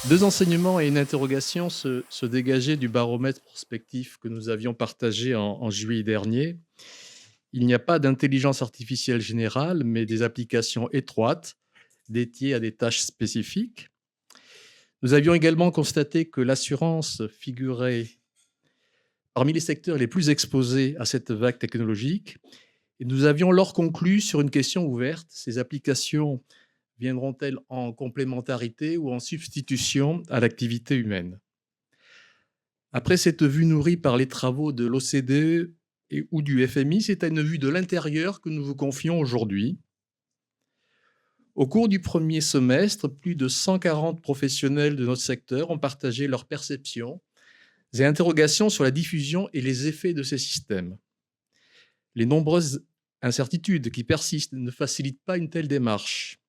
Deux enseignements et une interrogation se dégageaient du baromètre prospectif que nous avions partagé en juillet dernier. Il n'y a pas d'intelligence artificielle générale, mais des applications étroites dédiées à des tâches spécifiques. Nous avions également constaté que l'assurance figurait parmi les secteurs les plus exposés à cette vague technologique. Et nous avions alors conclu sur une question ouverte: ces applications viendront-elles en complémentarité ou en substitution à l'activité humaine? Après cette vue nourrie par les travaux de l'OCDE ou du FMI, c'est à une vue de l'intérieur que nous vous confions aujourd'hui. Au cours du premier semestre, plus de 140 professionnels de notre secteur ont partagé leurs perceptions et interrogations sur la diffusion et les effets de ces systèmes. Les nombreuses incertitudes qui persistent ne facilitent pas une telle démarche.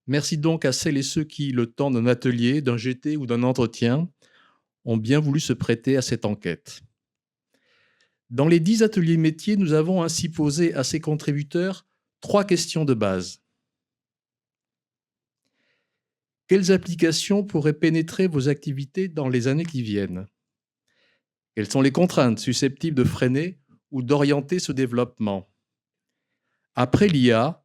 Merci donc à celles et ceux qui, le temps d'un atelier, d'un GT ou d'un entretien, ont bien voulu se prêter à cette enquête. Dans les 10 ateliers métiers, nous avons ainsi posé à ces contributeurs 3 questions de base. Quelles applications pourraient pénétrer vos activités dans les années qui viennent? Quelles sont les contraintes susceptibles de freiner ou d'orienter ce développement? Après l'IA,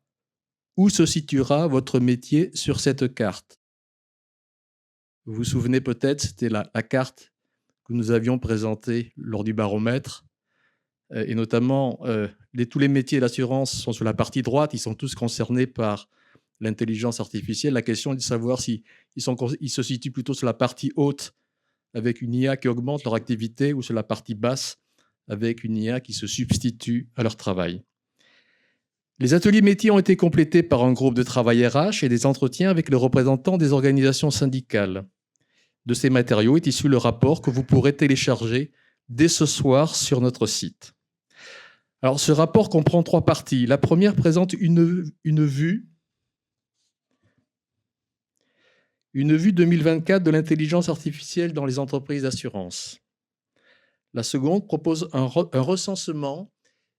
où se situera votre métier sur cette carte? Vous vous souvenez peut-être, c'était la carte que nous avions présentée lors du baromètre. Et notamment, tous les métiers de l'assurance sont sur la partie droite, ils sont tous concernés par l'intelligence artificielle. La question est de savoir s'ils se situent plutôt sur la partie haute, avec une IA qui augmente leur activité, ou sur la partie basse, avec une IA qui se substitue à leur travail. Les ateliers métiers ont été complétés par un groupe de travail RH et des entretiens avec les représentants des organisations syndicales. De ces matériaux est issu le rapport que vous pourrez télécharger dès ce soir sur notre site. Alors, ce rapport comprend 3 parties. La première présente une vue 2024 de l'intelligence artificielle dans les entreprises d'assurance. La seconde propose un recensement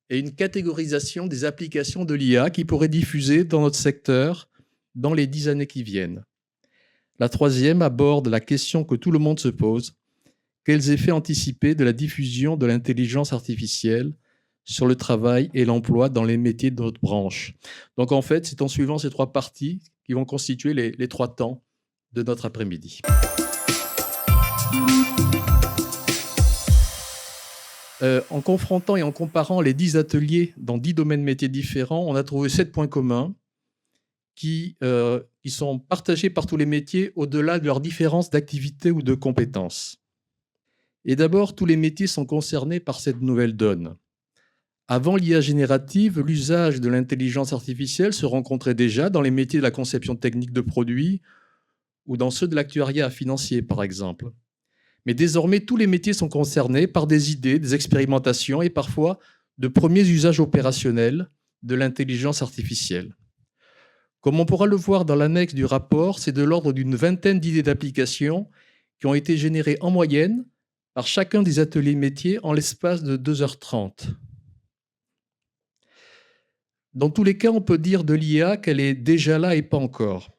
et une catégorisation des applications de l'IA qui pourraient diffuser dans notre secteur dans les 10 années qui viennent. La troisième aborde la question que tout le monde se pose: quels effets anticiper de la diffusion de l'intelligence artificielle sur le travail et l'emploi dans les métiers de notre branche? Donc en fait, c'est en suivant ces 3 parties qui vont constituer les 3 temps de notre après-midi. En confrontant et en comparant les 10 ateliers dans 10 domaines métiers différents, on a trouvé 7 points communs qui sont partagés par tous les métiers au-delà de leurs différences d'activité ou de compétences. Et d'abord, tous les métiers sont concernés par cette nouvelle donne. Avant l'IA générative, l'usage de l'intelligence artificielle se rencontrait déjà dans les métiers de la conception technique de produits ou dans ceux de l'actuariat financier, par exemple. Mais désormais, tous les métiers sont concernés par des idées, des expérimentations et parfois de premiers usages opérationnels de l'intelligence artificielle. Comme on pourra le voir dans l'annexe du rapport, c'est de l'ordre d'une vingtaine d'idées d'applications qui ont été générées en moyenne par chacun des ateliers métiers en l'espace de 2h30. Dans tous les cas, on peut dire de l'IA qu'elle est déjà là et pas encore.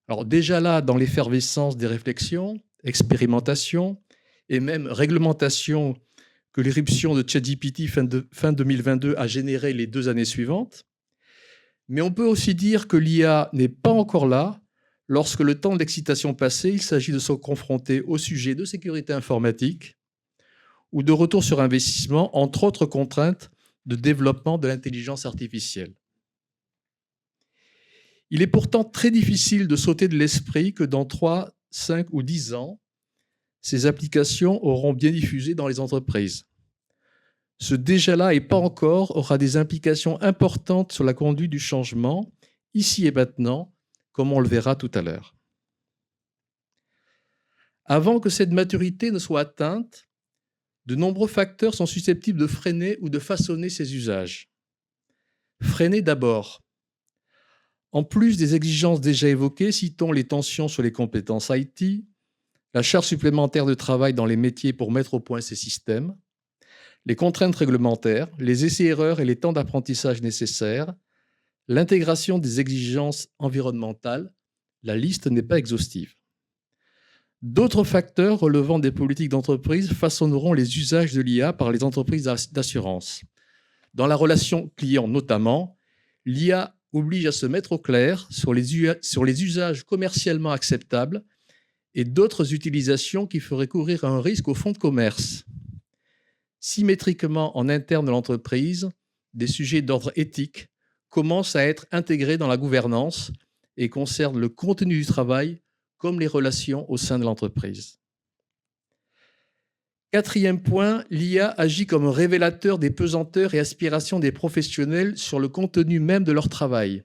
Alors déjà là dans l'effervescence des réflexions, expérimentations et même réglementations que l'irruption de ChatGPT fin 2022 a généré les 2 années suivantes. Mais on peut aussi dire que l'IA n'est pas encore là lorsque le temps d'excitation passé, il s'agit de se confronter au sujet de sécurité informatique ou de retour sur investissement, entre autres contraintes de développement de l'intelligence artificielle. Il est pourtant très difficile de sauter de l'esprit que dans 3, 5 ou 10 ans, ces applications auront bien diffusé dans les entreprises. Ce déjà-là et pas encore aura des implications importantes sur la conduite du changement, ici et maintenant, comme on le verra tout à l'heure. Avant que cette maturité ne soit atteinte, de nombreux facteurs sont susceptibles de freiner ou de façonner ces usages. Freiner d'abord. En plus des exigences déjà évoquées, citons les tensions sur les compétences IT, la charge supplémentaire de travail dans les métiers pour mettre au point ces systèmes, les contraintes réglementaires, les essais-erreurs et les temps d'apprentissage nécessaires, l'intégration des exigences environnementales, la liste n'est pas exhaustive. D'autres facteurs relevant des politiques d'entreprise façonneront les usages de l'IA par les entreprises d'assurance. Dans la relation client notamment, l'IA oblige à se mettre au clair sur les usages commercialement acceptables et d'autres utilisations qui feraient courir un risque au fonds de commerce. Symétriquement, en interne de l'entreprise, des sujets d'ordre éthique commencent à être intégrés dans la gouvernance et concernent le contenu du travail comme les relations au sein de l'entreprise. Quatrième point, l'IA agit comme un révélateur des pesanteurs et aspirations des professionnels sur le contenu même de leur travail.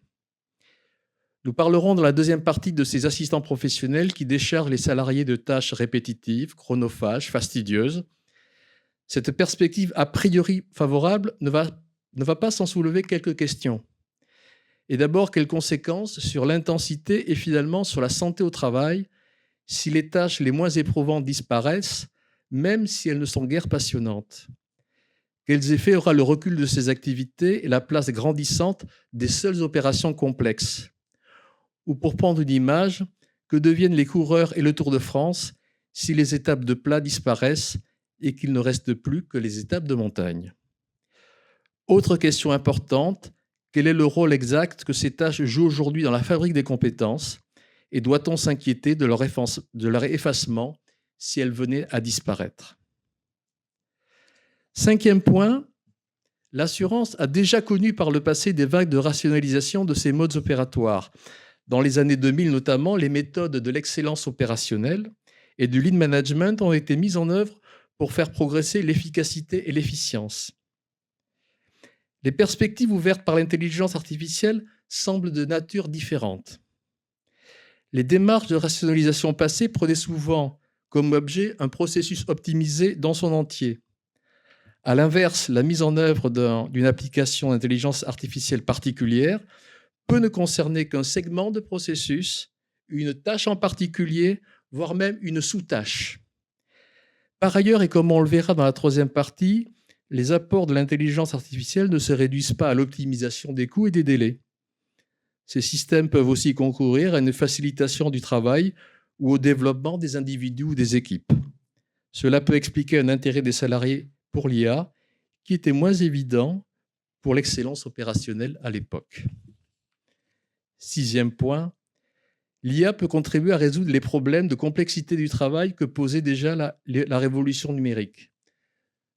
Nous parlerons dans la deuxième partie de ces assistants professionnels qui déchargent les salariés de tâches répétitives, chronophages, fastidieuses. Cette perspective a priori favorable ne va pas sans soulever quelques questions. Et d'abord, quelles conséquences sur l'intensité et finalement sur la santé au travail si les tâches les moins éprouvantes disparaissent, même si elles ne sont guère passionnantes? Quels effets aura le recul de ces activités et la place grandissante des seules opérations complexes? Ou pour prendre une image, que deviennent les coureurs et le Tour de France si les étapes de plat disparaissent et qu'il ne reste plus que les étapes de montagne? Autre question importante, quel est le rôle exact que ces tâches jouent aujourd'hui dans la fabrique des compétences et doit-on s'inquiéter de leur effacement si elles venaient à disparaître? Cinquième point, l'assurance a déjà connu par le passé des vagues de rationalisation de ses modes opératoires. Dans les années 2000 notamment, les méthodes de l'excellence opérationnelle et du lean management ont été mises en œuvre pour faire progresser l'efficacité et l'efficience. Les perspectives ouvertes par l'intelligence artificielle semblent de nature différente. Les démarches de rationalisation passées prenaient souvent comme objet un processus optimisé dans son entier. À l'inverse, la mise en œuvre d'une application d'intelligence artificielle particulière peut ne concerner qu'un segment de processus, une tâche en particulier, voire même une sous-tâche. Par ailleurs, et comme on le verra dans la troisième partie, les apports de l'intelligence artificielle ne se réduisent pas à l'optimisation des coûts et des délais. Ces systèmes peuvent aussi concourir à une facilitation du travail ou au développement des individus ou des équipes. Cela peut expliquer un intérêt des salariés pour l'IA qui était moins évident pour l'excellence opérationnelle à l'époque. Sixième point, l'IA peut contribuer à résoudre les problèmes de complexité du travail que posait déjà la révolution numérique.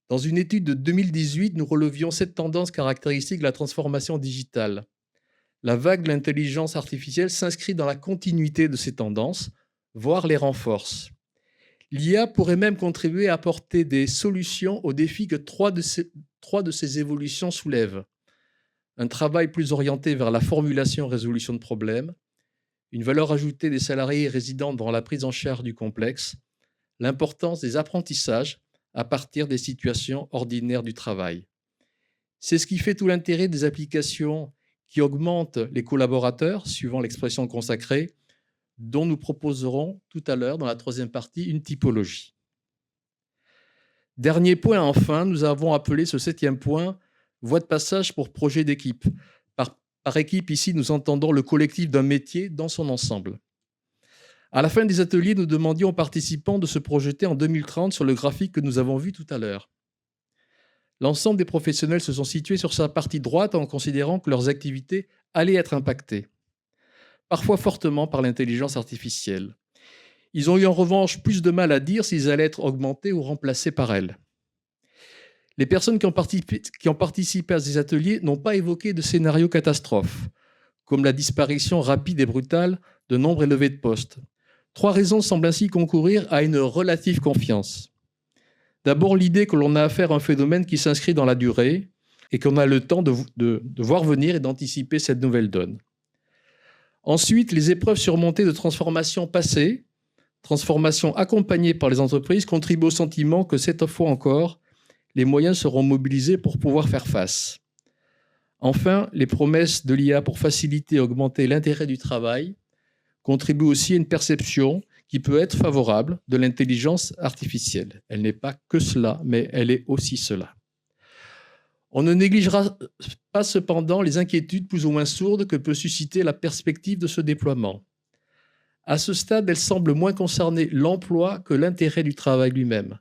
Dans une étude de 2018, nous relevions 7 tendances caractéristiques de la transformation digitale. La vague de l'intelligence artificielle s'inscrit dans la continuité de ces tendances, voire les renforce. L'IA pourrait même contribuer à apporter des solutions aux défis que trois de ces évolutions soulèvent. Un travail plus orienté vers la formulation et résolution de problèmes, une valeur ajoutée des salariés résidant dans la prise en charge du complexe, l'importance des apprentissages à partir des situations ordinaires du travail. C'est ce qui fait tout l'intérêt des applications qui augmentent les collaborateurs, suivant l'expression consacrée, dont nous proposerons tout à l'heure dans la troisième partie une typologie. Dernier point enfin, nous avons appelé ce 7e point « voie de passage pour projet d'équipe ». Par équipe, ici, nous entendons le collectif d'un métier dans son ensemble. À la fin des ateliers, nous demandions aux participants de se projeter en 2030 sur le graphique que nous avons vu tout à l'heure. L'ensemble des professionnels se sont situés sur sa partie droite en considérant que leurs activités allaient être impactées, parfois fortement par l'intelligence artificielle. Ils ont eu en revanche plus de mal à dire s'ils allaient être augmentés ou remplacés par elle. Les personnes qui ont participé à ces ateliers n'ont pas évoqué de scénario catastrophe, comme la disparition rapide et brutale de nombre élevé de postes. 3 raisons semblent ainsi concourir à une relative confiance. D'abord, l'idée que l'on a affaire à un phénomène qui s'inscrit dans la durée et qu'on a le temps de voir venir et d'anticiper cette nouvelle donne. Ensuite, les épreuves surmontées de transformations passées, transformations accompagnées par les entreprises, contribuent au sentiment que cette fois encore, les moyens seront mobilisés pour pouvoir faire face. Enfin, les promesses de l'IA pour faciliter et augmenter l'intérêt du travail contribuent aussi à une perception qui peut être favorable de l'intelligence artificielle. Elle n'est pas que cela, mais elle est aussi cela. On ne négligera pas cependant les inquiétudes plus ou moins sourdes que peut susciter la perspective de ce déploiement. À ce stade, elles semblent moins concerner l'emploi que l'intérêt du travail lui-même.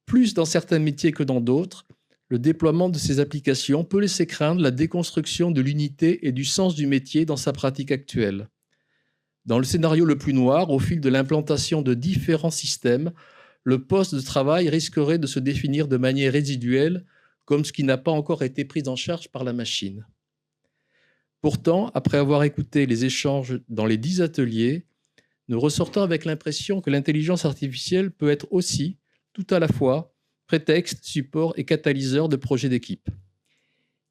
Plus dans certains métiers que dans d'autres, le déploiement de ces applications peut laisser craindre la déconstruction de l'unité et du sens du métier dans sa pratique actuelle. Dans le scénario le plus noir, au fil de l'implantation de différents systèmes, le poste de travail risquerait de se définir de manière résiduelle, comme ce qui n'a pas encore été pris en charge par la machine. Pourtant, après avoir écouté les échanges dans les 10 ateliers, nous ressortons avec l'impression que l'intelligence artificielle peut être aussi, tout à la fois, prétexte, support et catalyseur de projets d'équipe.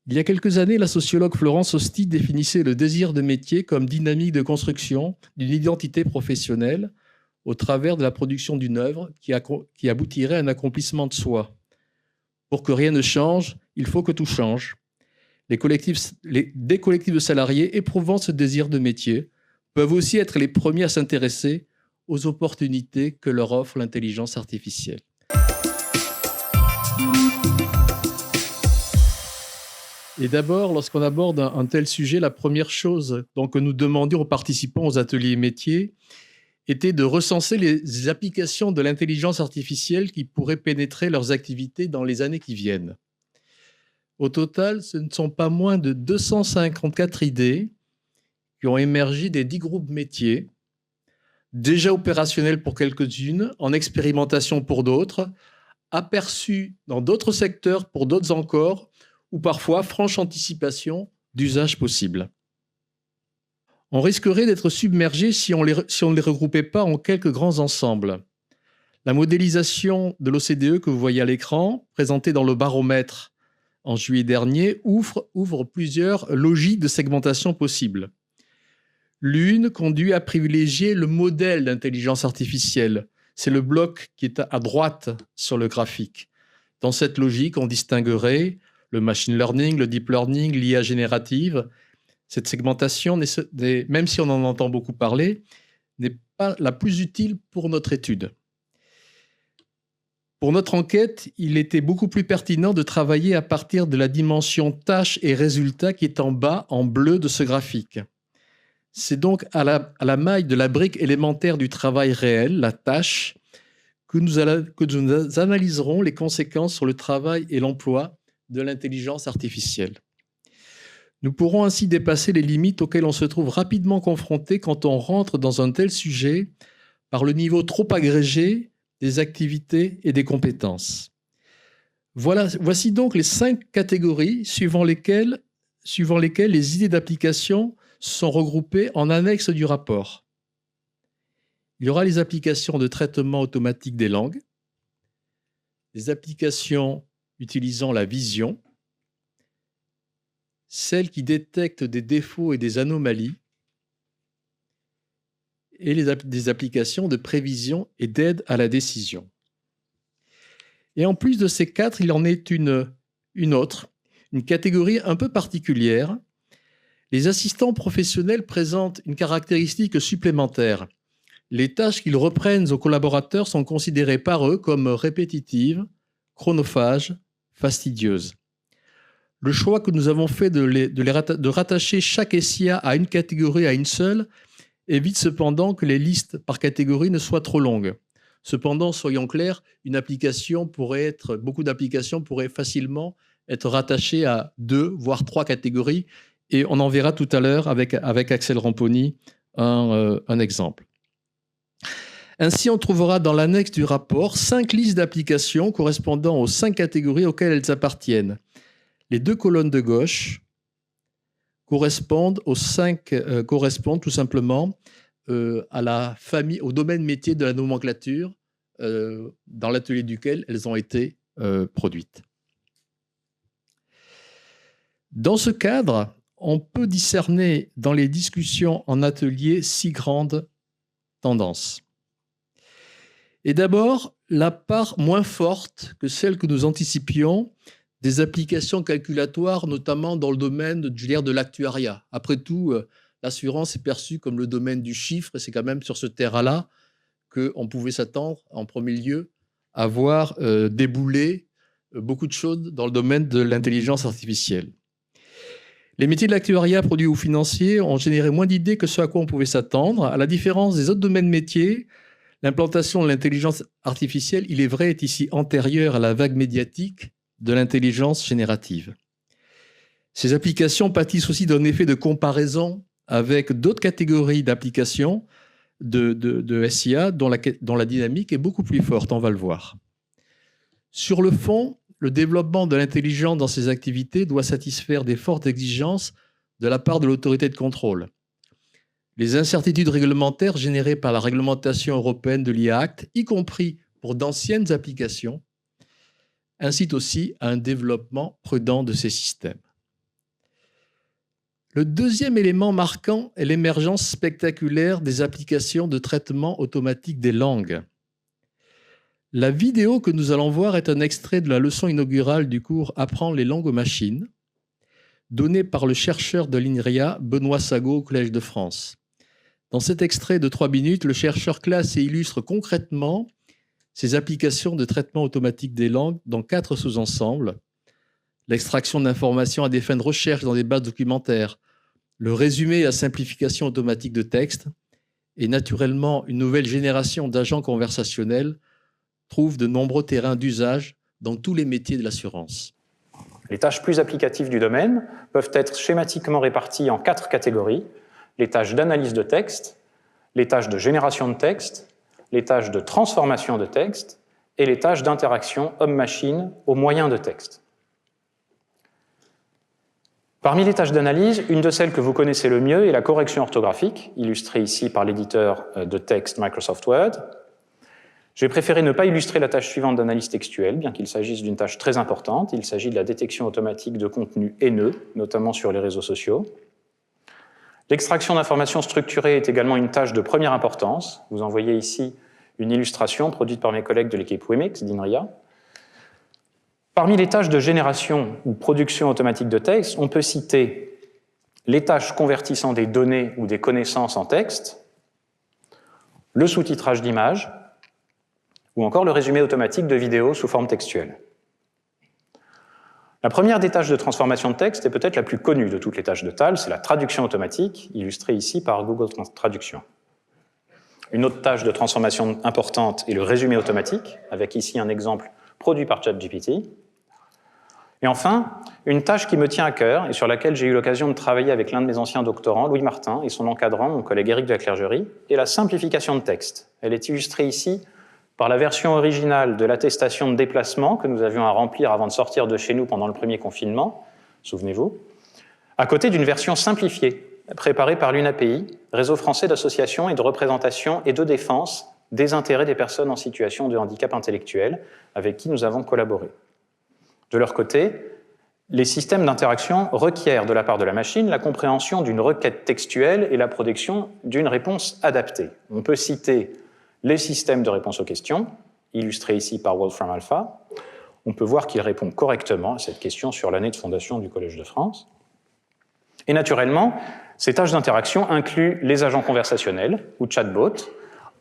Il y a quelques années, la sociologue Florence Osti définissait le désir de métier comme dynamique de construction d'une identité professionnelle au travers de la production d'une œuvre qui aboutirait à un accomplissement de soi. Pour que rien ne change, il faut que tout change. Des collectifs de salariés éprouvant ce désir de métier peuvent aussi être les premiers à s'intéresser aux opportunités que leur offre l'intelligence artificielle. Et d'abord, lorsqu'on aborde un tel sujet, la première chose que nous demandions aux participants aux ateliers métiers était de recenser les applications de l'intelligence artificielle qui pourraient pénétrer leurs activités dans les années qui viennent. Au total, ce ne sont pas moins de 254 idées qui ont émergé des 10 groupes métiers, déjà opérationnels pour quelques-unes, en expérimentation pour d'autres, aperçus dans d'autres secteurs pour d'autres encore, ou parfois franche anticipation d'usages possibles. On risquerait d'être submergé si on ne les regroupait pas en quelques grands ensembles. La modélisation de l'OCDE que vous voyez à l'écran, présentée dans le baromètre en juillet dernier, ouvre plusieurs logiques de segmentation possibles. L'une conduit à privilégier le modèle d'intelligence artificielle. C'est le bloc qui est à droite sur le graphique. Dans cette logique, on distinguerait le machine learning, le deep learning, l'IA générative. Cette segmentation, même si on en entend beaucoup parler, n'est pas la plus utile pour notre étude. Pour notre enquête, il était beaucoup plus pertinent de travailler à partir de la dimension tâches et résultats qui est en bas, en bleu de ce graphique. C'est donc à la maille de la brique élémentaire du travail réel, la tâche, que nous analyserons les conséquences sur le travail et l'emploi de l'intelligence artificielle. Nous pourrons ainsi dépasser les limites auxquelles on se trouve rapidement confronté quand on rentre dans un tel sujet par le niveau trop agrégé des activités et des compétences. Voici donc les 5 catégories suivant lesquelles les idées d'application sont regroupées en annexe du rapport. Il y aura les applications de traitement automatique des langues, les applications utilisant la vision, celles qui détectent des défauts et des anomalies, et des applications de prévision et d'aide à la décision. Et en plus de ces 4, il en est une autre, une catégorie un peu particulière. Les assistants professionnels présentent une caractéristique supplémentaire. Les tâches qu'ils reprennent aux collaborateurs sont considérées par eux comme répétitives, chronophages, fastidieuses. Le choix que nous avons fait de rattacher chaque SIA à une catégorie, à une seule, évite cependant que les listes par catégorie ne soient trop longues. Cependant, soyons clairs, beaucoup d'applications pourraient facilement être rattachées à 2, voire 3 catégories, et on en verra tout à l'heure avec Axel Ramponi un exemple. Ainsi, on trouvera dans l'annexe du rapport 5 listes d'applications correspondant aux 5 catégories auxquelles elles appartiennent. Les 2 colonnes de gauche correspondent tout simplement à la famille, au domaine métier de la nomenclature dans l'atelier duquel elles ont été produites. Dans ce cadre, on peut discerner dans les discussions en atelier 6 grandes tendances. Et d'abord, la part moins forte que celle que nous anticipions des applications calculatoires, notamment dans le domaine de l'actuariat. Après tout, l'assurance est perçue comme le domaine du chiffre, et c'est quand même sur ce terrain-là qu'on pouvait s'attendre, en premier lieu, à voir débouler beaucoup de choses dans le domaine de l'intelligence artificielle. Les métiers de l'actuariat, produits ou financiers, ont généré moins d'idées que ce à quoi on pouvait s'attendre. À la différence des autres domaines métiers, l'implantation de l'intelligence artificielle, il est vrai, est ici antérieure à la vague médiatique de l'intelligence générative. Ces applications pâtissent aussi d'un effet de comparaison avec d'autres catégories d'applications de SIA dont la dynamique est beaucoup plus forte, on va le voir. Sur le fond, le développement de l'intelligence dans ces activités doit satisfaire des fortes exigences de la part de l'autorité de contrôle. Les incertitudes réglementaires générées par la réglementation européenne de l'IA Act, y compris pour d'anciennes applications, incitent aussi à un développement prudent de ces systèmes. Le deuxième élément marquant est l'émergence spectaculaire des applications de traitement automatique des langues. La vidéo que nous allons voir est un extrait de la leçon inaugurale du cours « Apprendre les langues aux machines » donnée par le chercheur de l'INRIA, Benoît Sagot, au Collège de France. Dans cet extrait de 3 minutes, le chercheur classe et illustre concrètement ces applications de traitement automatique des langues dans 4 sous-ensembles: l'extraction d'informations à des fins de recherche dans des bases documentaires, le résumé et la simplification automatique de texte, et naturellement une nouvelle génération d'agents conversationnels trouve de nombreux terrains d'usage dans tous les métiers de l'assurance. Les tâches plus applicatives du domaine peuvent être schématiquement réparties en 4 catégories: les tâches d'analyse de texte, les tâches de génération de texte, les tâches de transformation de texte et les tâches d'interaction homme-machine au moyen de texte. Parmi les tâches d'analyse, une de celles que vous connaissez le mieux est la correction orthographique, illustrée ici par l'éditeur de texte Microsoft Word. J'ai préféré ne pas illustrer la tâche suivante d'analyse textuelle, bien qu'il s'agisse d'une tâche très importante. Il s'agit de la détection automatique de contenus haineux, notamment sur les réseaux sociaux. L'extraction d'informations structurées est également une tâche de première importance. Vous en voyez ici une illustration produite par mes collègues de l'équipe Wimix d'INRIA. Parmi les tâches de génération ou production automatique de texte, on peut citer les tâches convertissant des données ou des connaissances en texte, le sous-titrage d'images, ou encore le résumé automatique de vidéos sous forme textuelle. La première des tâches de transformation de texte est peut-être la plus connue de toutes les tâches de TAL, c'est la traduction automatique, illustrée ici par Google Traduction. Une autre tâche de transformation importante est le résumé automatique, avec ici un exemple produit par ChatGPT. Et enfin, une tâche qui me tient à cœur et sur laquelle j'ai eu l'occasion de travailler avec l'un de mes anciens doctorants, Louis Martin, et son encadrant, mon collègue Éric de la Clergerie, est la simplification de texte. Elle est illustrée ici par la version originale de l'attestation de déplacement que nous avions à remplir avant de sortir de chez nous pendant le premier confinement, souvenez-vous, à côté d'une version simplifiée, préparée par l'UNAPI, Réseau français d'associations et de représentation et de défense des intérêts des personnes en situation de handicap intellectuel, avec qui nous avons collaboré. De leur côté, les systèmes d'interaction requièrent de la part de la machine la compréhension d'une requête textuelle et la production d'une réponse adaptée. On peut citer les systèmes de réponse aux questions, illustrés ici par Wolfram Alpha. On peut voir qu'il répond correctement à cette question sur l'année de fondation du Collège de France. Et naturellement, ces tâches d'interaction incluent les agents conversationnels ou chatbots.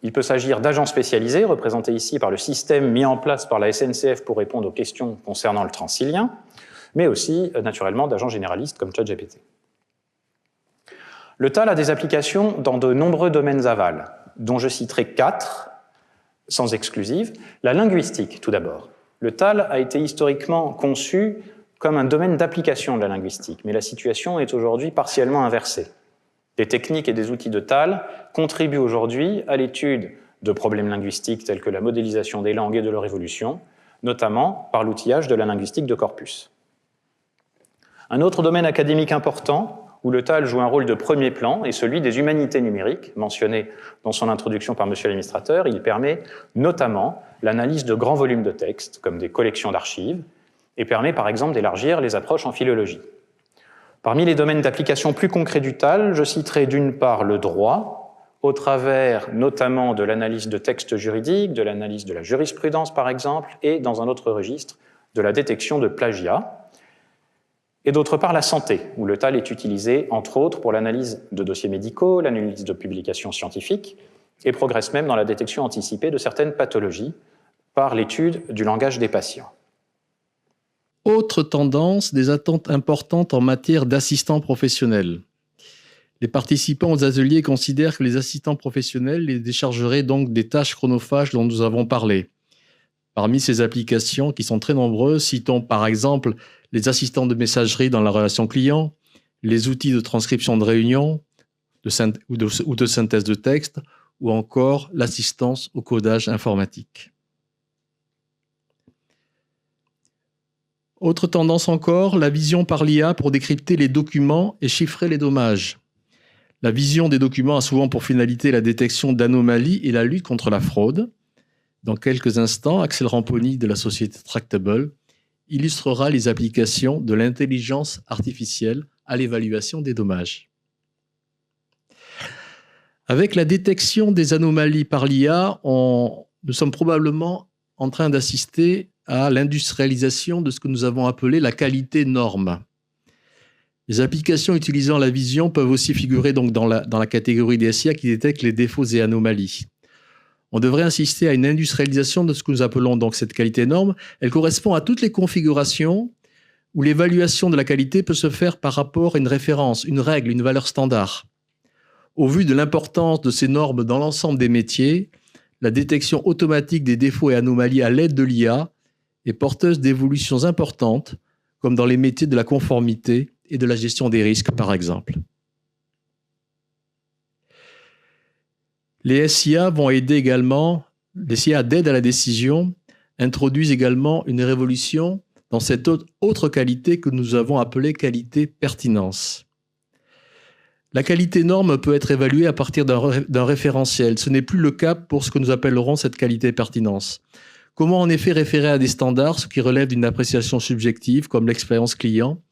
Il peut s'agir d'agents spécialisés, représentés ici par le système mis en place par la SNCF pour répondre aux questions concernant le Transilien, mais aussi, naturellement, d'agents généralistes comme ChatGPT. Le TAL a des applications dans de nombreux domaines aval, dont je citerai 4, sans exclusive. La linguistique, tout d'abord. Le TAL a été historiquement conçu comme un domaine d'application de la linguistique, mais la situation est aujourd'hui partiellement inversée. Des techniques et des outils de TAL contribuent aujourd'hui à l'étude de problèmes linguistiques tels que la modélisation des langues et de leur évolution, notamment par l'outillage de la linguistique de corpus. Un autre domaine académique important où le TAL joue un rôle de premier plan est celui des humanités numériques, mentionné dans son introduction par monsieur l'administrateur. Il permet notamment l'analyse de grands volumes de textes, comme des collections d'archives, et permet par exemple d'élargir les approches en philologie. Parmi les domaines d'application plus concrets du TAL, je citerai d'une part le droit, au travers notamment de l'analyse de textes juridiques, de l'analyse de la jurisprudence par exemple, et dans un autre registre, de la détection de plagiat, et d'autre part la santé, où le TAL est utilisé entre autres pour l'analyse de dossiers médicaux, l'analyse de publications scientifiques, et progresse même dans la détection anticipée de certaines pathologies par l'étude du langage des patients. Autre tendance, des attentes importantes en matière d'assistants professionnels. Les participants aux ateliers considèrent que les assistants professionnels les déchargeraient donc des tâches chronophages dont nous avons parlé. Parmi ces applications, qui sont très nombreuses, citons par exemple les assistants de messagerie dans la relation client, les outils de transcription de réunion ou de synthèse de texte, ou encore l'assistance au codage informatique. Autre tendance encore, la vision par l'IA pour décrypter les documents et chiffrer les dommages. La vision des documents a souvent pour finalité la détection d'anomalies et la lutte contre la fraude. Dans quelques instants, Axel Ramponi de la société Tractable illustrera les applications de l'intelligence artificielle à l'évaluation des dommages. Avec la détection des anomalies par l'IA, nous sommes probablement en train d'assister à l'industrialisation de ce que nous avons appelé la qualité norme. Les applications utilisant la vision peuvent aussi figurer donc dans la catégorie des SIA qui détectent les défauts et anomalies. On devrait insister à une industrialisation de ce que nous appelons donc cette qualité norme. Elle correspond à toutes les configurations où l'évaluation de la qualité peut se faire par rapport à une référence, une règle, une valeur standard. Au vu de l'importance de ces normes dans l'ensemble des métiers, la détection automatique des défauts et anomalies à l'aide de l'IA est porteuse d'évolutions importantes, comme dans les métiers de la conformité et de la gestion des risques, par exemple. Les SIA vont aider également, les SIA d'aide à la décision introduisent également une révolution dans cette autre qualité que nous avons appelée qualité pertinence. La qualité norme peut être évaluée à partir d'un référentiel. Ce n'est plus le cas pour ce que nous appellerons cette qualité pertinence. Comment en effet référer à des standards, ce qui relève d'une appréciation subjective, comme l'expérience client,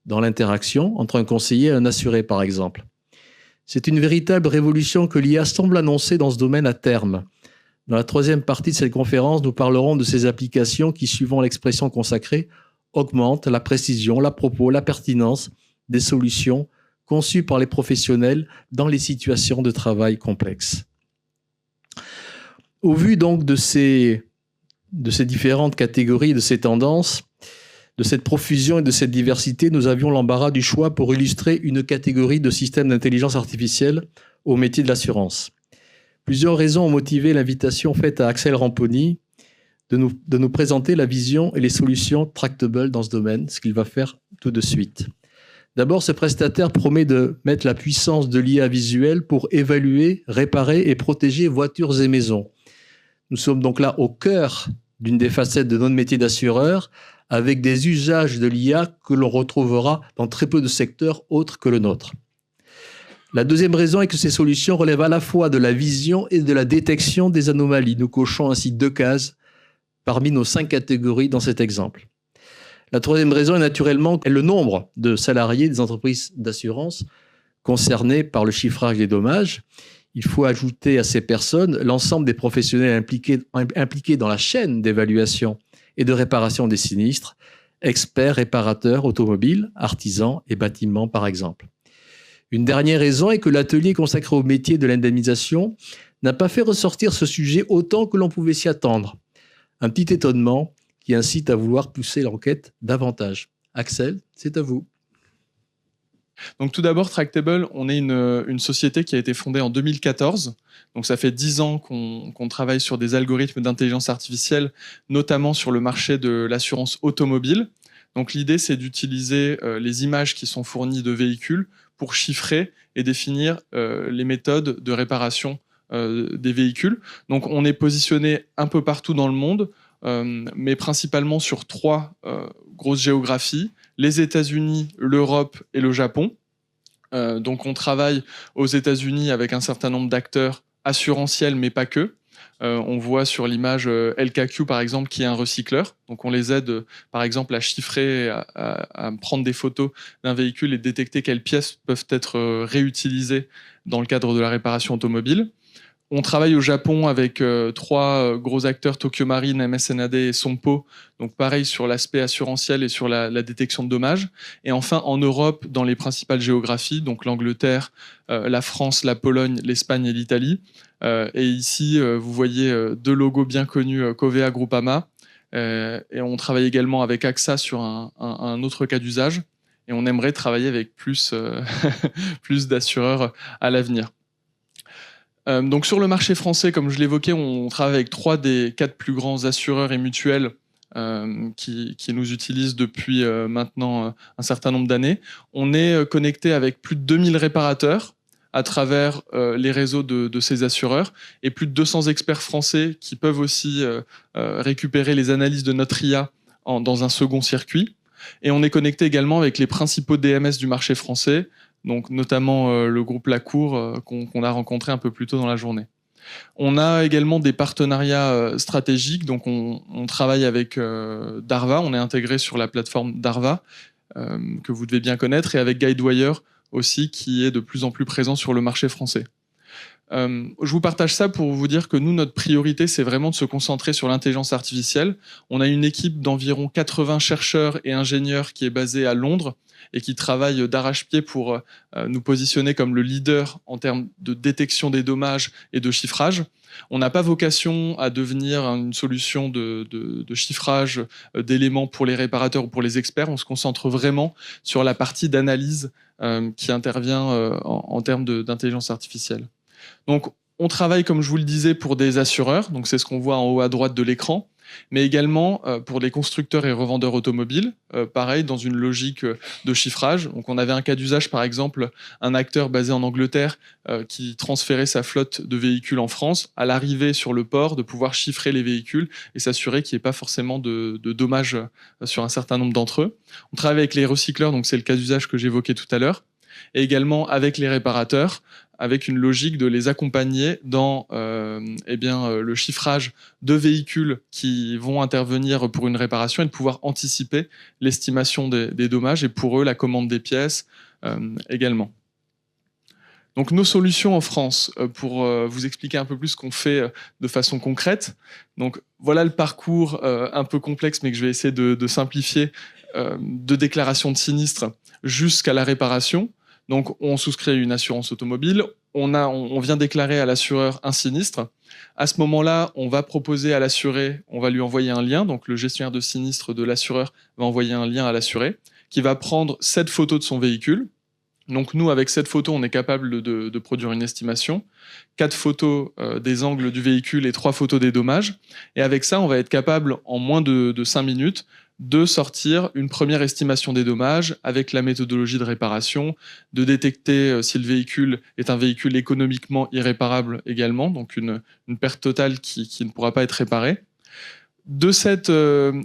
dans l'interaction entre un conseiller et un assuré, par exemple. C'est une véritable révolution que l'IA semble annoncer dans ce domaine à terme. Dans la troisième partie de cette conférence, nous parlerons de ces applications qui, suivant l'expression consacrée, augmentent la précision, la propos, la pertinence des solutions conçues par les professionnels dans les situations de travail complexes. Au vu donc de ces différentes catégories, de ces tendances, de cette profusion et de cette diversité, nous avions l'embarras du choix pour illustrer une catégorie de systèmes d'intelligence artificielle au métier de l'assurance. Plusieurs raisons ont motivé l'invitation faite à Axel Ramponi de nous présenter la vision et les solutions Tractable dans ce domaine, ce qu'il va faire tout de suite. D'abord, ce prestataire promet de mettre la puissance de l'IA visuelle pour évaluer, réparer et protéger voitures et maisons. Nous sommes donc là au cœur d'une des facettes de notre métier d'assureur, avec des usages de l'IA que l'on retrouvera dans très peu de secteurs autres que le nôtre. La deuxième raison est que ces solutions relèvent à la fois de la vision et de la détection des anomalies. Nous cochons ainsi 2 cases parmi nos 5 catégories dans cet exemple. La troisième raison est naturellement le nombre de salariés des entreprises d'assurance concernées par le chiffrage des dommages. Il faut ajouter à ces personnes l'ensemble des professionnels impliqués dans la chaîne d'évaluation et de réparation des sinistres, experts, réparateurs, automobiles, artisans et bâtiments par exemple. Une dernière raison est que l'atelier consacré au métier de l'indemnisation n'a pas fait ressortir ce sujet autant que l'on pouvait s'y attendre. Un petit étonnement qui incite à vouloir pousser l'enquête davantage. Axel, c'est à vous. Donc tout d'abord, Tractable, on est une société qui a été fondée en 2014. Donc ça fait 10 ans qu'on travaille sur des algorithmes d'intelligence artificielle, notamment sur le marché de l'assurance automobile. Donc l'idée, c'est d'utiliser les images qui sont fournies de véhicules pour chiffrer et définir les méthodes de réparation des véhicules. Donc on est positionné un peu partout dans le monde, mais principalement sur 3 grosses géographies, les États-Unis, l'Europe et le Japon. Donc on travaille aux États-Unis avec un certain nombre d'acteurs assurantiels, mais pas que. On voit sur l'image LKQ, par exemple, qui est un recycleur. Donc on les aide, par exemple, à chiffrer, à prendre des photos d'un véhicule et détecter quelles pièces peuvent être réutilisées dans le cadre de la réparation automobile. On travaille au Japon avec 3 gros acteurs, Tokyo Marine, MSNAD et Sompo, donc pareil sur l'aspect assurantiel et sur la détection de dommages. Et enfin, en Europe, dans les principales géographies, donc l'Angleterre, la France, la Pologne, l'Espagne et l'Italie. Et ici, vous voyez 2 logos bien connus, Covéa, Groupama, Et on travaille également avec AXA sur un autre cas d'usage. Et on aimerait travailler avec plus d'assureurs à l'avenir. Donc sur le marché français, comme je l'évoquais, on travaille avec 3 des 4 plus grands assureurs et mutuelles qui nous utilisent depuis maintenant un certain nombre d'années. On est connecté avec plus de 2000 réparateurs à travers les réseaux de ces assureurs et plus de 200 experts français qui peuvent aussi récupérer les analyses de notre IA dans un second circuit. Et on est connecté également avec les principaux DMS du marché français, donc notamment le groupe Lacour qu'on a rencontré un peu plus tôt dans la journée. On a également des partenariats stratégiques, donc on travaille avec Darva, on est intégré sur la plateforme Darva, que vous devez bien connaître, et avec Guidewire aussi, qui est de plus en plus présent sur le marché français. Je vous partage ça pour vous dire que nous, notre priorité, c'est vraiment de se concentrer sur l'intelligence artificielle. On a une équipe d'environ 80 chercheurs et ingénieurs qui est basée à Londres et qui travaille d'arrache-pied pour nous positionner comme le leader en termes de détection des dommages et de chiffrage. On n'a pas vocation à devenir une solution de chiffrage d'éléments pour les réparateurs ou pour les experts. On se concentre vraiment sur la partie d'analyse qui intervient en termes d'intelligence artificielle. Donc, on travaille, comme je vous le disais, pour des assureurs, donc c'est ce qu'on voit en haut à droite de l'écran, mais également pour les constructeurs et revendeurs automobiles, pareil, dans une logique de chiffrage. Donc, on avait un cas d'usage, par exemple, un acteur basé en Angleterre qui transférait sa flotte de véhicules en France, à l'arrivée sur le port, de pouvoir chiffrer les véhicules et s'assurer qu'il n'y ait pas forcément de dommages sur un certain nombre d'entre eux. On travaille avec les recycleurs, donc c'est le cas d'usage que j'évoquais tout à l'heure, et également avec les réparateurs, avec une logique de les accompagner dans le chiffrage de véhicules qui vont intervenir pour une réparation et de pouvoir anticiper l'estimation des dommages et pour eux la commande des pièces également. Donc nos solutions en France, pour vous expliquer un peu plus ce qu'on fait de façon concrète. Donc voilà le parcours un peu complexe mais que je vais essayer de simplifier de déclaration de sinistre jusqu'à la réparation. Donc, on souscrit une assurance automobile, on vient déclarer à l'assureur un sinistre. À ce moment-là, on va proposer à l'assuré, on va lui envoyer un lien. Donc, le gestionnaire de sinistre de l'assureur va envoyer un lien à l'assuré qui va prendre 7 photos de son véhicule. Donc, nous, avec cette photo, on est capable de produire une estimation. 4 photos des angles du véhicule et 3 photos des dommages. Et avec ça, on va être capable, en moins de 5 minutes, de sortir une première estimation des dommages avec la méthodologie de réparation, de détecter si le véhicule est un véhicule économiquement irréparable également, donc une perte totale qui ne pourra pas être réparée. De cette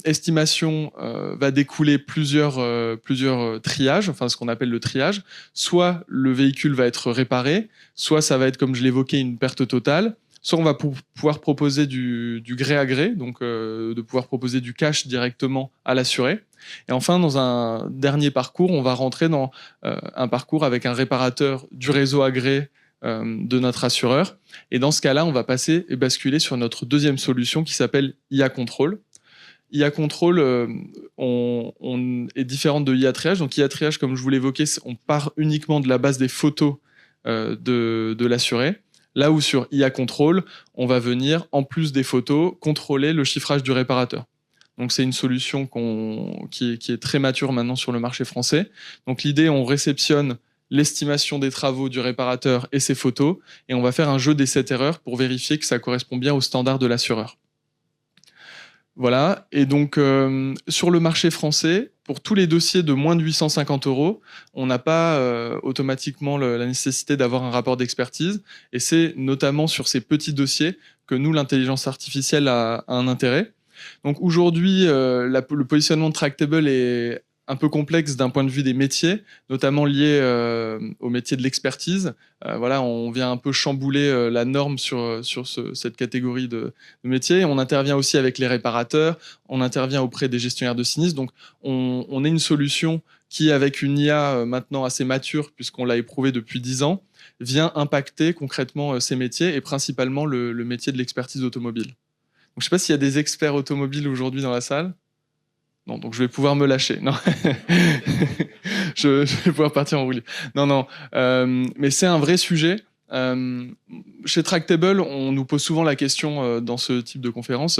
estimation va découler plusieurs triages, enfin ce qu'on appelle le triage. Soit le véhicule va être réparé, soit ça va être, comme je l'évoquais, une perte totale. Soit on va pouvoir proposer du gré à gré, donc de pouvoir proposer du cash directement à l'assuré. Et enfin, dans un dernier parcours, on va rentrer dans un parcours avec un réparateur du réseau agré de notre assureur. Et dans ce cas-là, on va passer et basculer sur notre deuxième solution qui s'appelle IA Control. IA Control on est différente de IA Triage. Donc IA Triage, comme je vous l'évoquais, on part uniquement de la base des photos de l'assuré. Là où sur IA Control, on va venir, en plus des photos, contrôler le chiffrage du réparateur. Donc c'est une solution qui est très mature maintenant sur le marché français. Donc l'idée, on réceptionne l'estimation des travaux du réparateur et ses photos, et on va faire un jeu d'essais-erreurs pour vérifier que ça correspond bien aux standards de l'assureur. Voilà, et donc sur le marché français, pour tous les dossiers de moins de 850 €, on n'a pas automatiquement la nécessité d'avoir un rapport d'expertise, et c'est notamment sur ces petits dossiers que nous, l'intelligence artificielle a un intérêt. Donc aujourd'hui, le positionnement de Tractable est un peu complexe d'un point de vue des métiers, notamment lié au métier de l'expertise. Voilà, on vient un peu chambouler la norme sur cette catégorie de métiers. On intervient aussi avec les réparateurs, on intervient auprès des gestionnaires de sinistres. Donc, on est une solution qui, avec une IA maintenant assez mature, puisqu'on l'a éprouvé depuis 10 ans, vient impacter concrètement ces métiers et principalement le métier de l'expertise automobile. Donc, je ne sais pas s'il y a des experts automobiles aujourd'hui dans la salle. Non, donc je vais pouvoir me lâcher. Non, je vais pouvoir partir en roue libre. Non, mais c'est un vrai sujet. chez Tractable, on nous pose souvent la question dans ce type de conférence,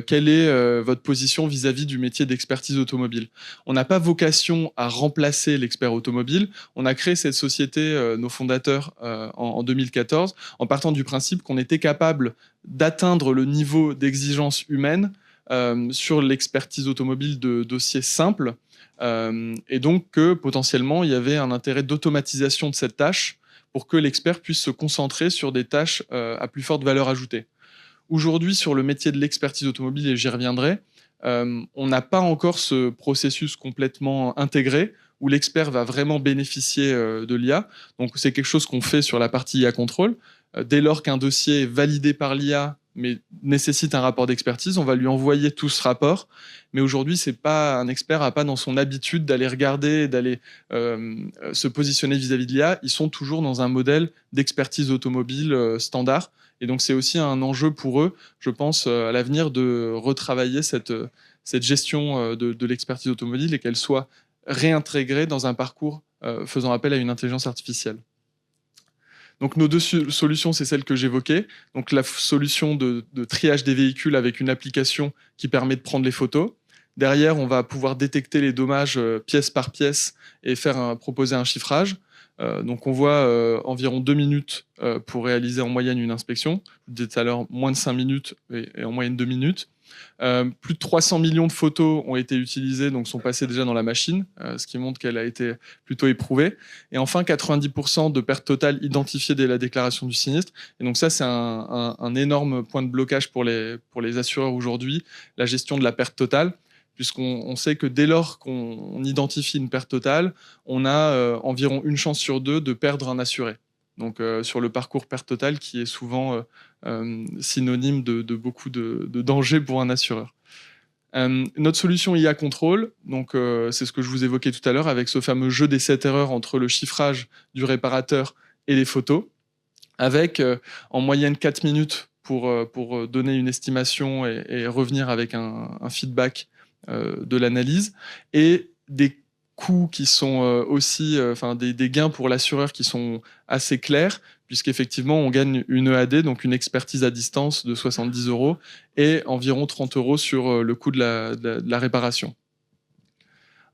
quelle est votre position vis-à-vis du métier d'expertise automobile? On n'a pas vocation à remplacer l'expert automobile. On a créé cette société, nos fondateurs, en 2014, en partant du principe qu'on était capable d'atteindre le niveau d'exigence humaine sur l'expertise automobile de dossiers simples, et donc que potentiellement il y avait un intérêt d'automatisation de cette tâche pour que l'expert puisse se concentrer sur des tâches à plus forte valeur ajoutée. Aujourd'hui, sur le métier de l'expertise automobile, et j'y reviendrai, on n'a pas encore ce processus complètement intégré où l'expert va vraiment bénéficier de l'IA. Donc c'est quelque chose qu'on fait sur la partie IA Control. Dès lors qu'un dossier est validé par l'IA, mais nécessite un rapport d'expertise, on va lui envoyer tout ce rapport. Mais aujourd'hui, c'est pas un expert n'a pas dans son habitude d'aller regarder, d'aller se positionner vis-à-vis de l'IA. Ils sont toujours dans un modèle d'expertise automobile standard. Et donc, c'est aussi un enjeu pour eux, je pense, à l'avenir de retravailler cette gestion de l'expertise automobile et qu'elle soit réintégrée dans un parcours faisant appel à une intelligence artificielle. Donc nos deux solutions, c'est celle que j'évoquais. Donc la solution de triage des véhicules avec une application qui permet de prendre les photos. Derrière, on va pouvoir détecter les dommages pièce par pièce et proposer un chiffrage. Donc on voit environ 2 minutes pour réaliser en moyenne une inspection. Je disais tout à l'heure, moins de 5 minutes et en moyenne 2 minutes. Plus de 300 millions de photos ont été utilisées, donc sont passées déjà dans la machine, ce qui montre qu'elle a été plutôt éprouvée. Et enfin, 90% de pertes totales identifiées dès la déclaration du sinistre. Et donc ça, c'est un énorme point de blocage pour les assureurs aujourd'hui, la gestion de la perte totale, puisqu'on sait que dès lors qu'on identifie une perte totale, on a environ une chance sur 2 de perdre un assuré. Donc sur le parcours perte totale qui est souvent synonyme de beaucoup de dangers pour un assureur. Notre solution IA Control, donc c'est ce que je vous évoquais tout à l'heure avec ce fameux jeu des 7 erreurs entre le chiffrage du réparateur et les photos, avec en moyenne 4 minutes pour donner une estimation et revenir avec un feedback de l'analyse, et des coûts qui sont aussi, des gains pour l'assureur qui sont assez clairs, puisqu'effectivement, on gagne une EAD, donc une expertise à distance de 70 €, et environ 30 € sur le coût de la réparation.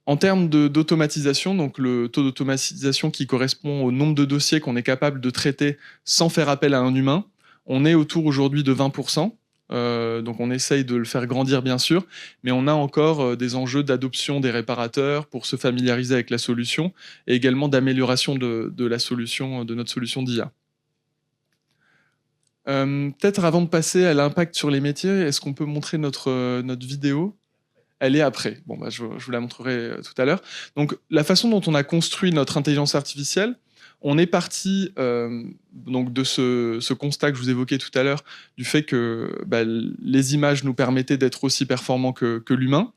En termes d'automatisation, donc le taux d'automatisation qui correspond au nombre de dossiers qu'on est capable de traiter sans faire appel à un humain, on est autour aujourd'hui de 20%. Donc on essaye de le faire grandir bien sûr, mais on a encore des enjeux d'adoption des réparateurs pour se familiariser avec la solution et également d'amélioration de notre solution d'IA. Peut-être avant de passer à l'impact sur les métiers, est-ce qu'on peut montrer notre vidéo ? Elle est après. Bon, je vous la montrerai tout à l'heure. Donc la façon dont on a construit notre intelligence artificielle, on est parti donc de ce constat que je vous évoquais tout à l'heure, du fait que les images nous permettaient d'être aussi performants que l'humain.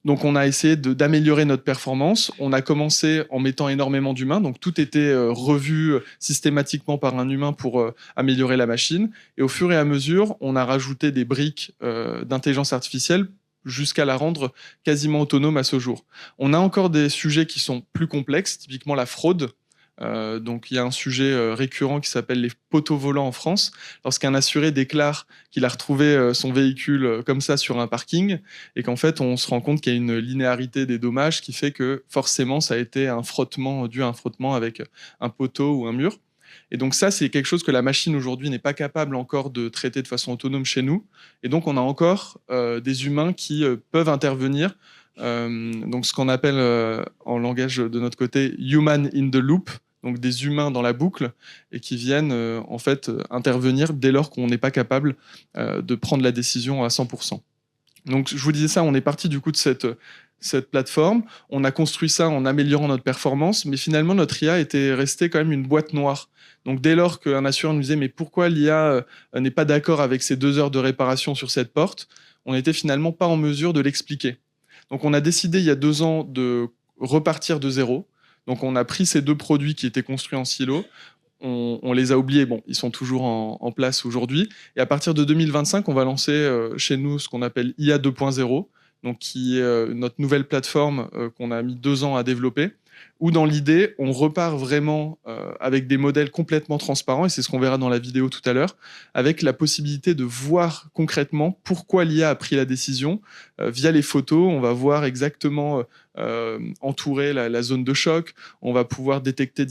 Donc on a essayé d'améliorer notre performance. On a commencé en mettant énormément d'humains, donc tout était revu systématiquement par un humain pour améliorer la machine. Et au fur et à mesure, on a rajouté des briques d'intelligence artificielle jusqu'à la rendre quasiment autonome à ce jour. On a encore des sujets qui sont plus complexes, typiquement la fraude. Donc il y a un sujet récurrent qui s'appelle les poteaux volants en France. Lorsqu'un assuré déclare qu'il a retrouvé son véhicule comme ça sur un parking et qu'en fait on se rend compte qu'il y a une linéarité des dommages qui fait que forcément ça a été dû à un frottement avec un poteau ou un mur. Et donc ça, c'est quelque chose que la machine aujourd'hui n'est pas capable encore de traiter de façon autonome chez nous. Et donc on a encore des humains qui peuvent intervenir. Donc ce qu'on appelle en langage de notre côté human in the loop, donc des humains dans la boucle et qui viennent en fait intervenir dès lors qu'on n'est pas capable de prendre la décision à 100%. Donc je vous disais ça, on est parti du coup de cette plateforme, on a construit ça en améliorant notre performance, mais finalement notre IA était restée quand même une boîte noire. Donc dès lors qu'un assureur nous disait mais pourquoi l'IA n'est pas d'accord avec ces 2 heures de réparation sur cette porte, on n'était finalement pas en mesure de l'expliquer. Donc on a décidé il y a 2 ans de repartir de zéro. Donc on a pris ces 2 produits qui étaient construits en silo, on les a oubliés, bon, ils sont toujours en place aujourd'hui. Et à partir de 2025, on va lancer chez nous ce qu'on appelle IA 2.0, donc qui est notre nouvelle plateforme qu'on a mis 2 ans à développer. où dans l'idée, on repart vraiment avec des modèles complètement transparents, et c'est ce qu'on verra dans la vidéo tout à l'heure, avec la possibilité de voir concrètement pourquoi l'IA a pris la décision. Via les photos, on va voir exactement entourer la zone de choc, on va pouvoir détecter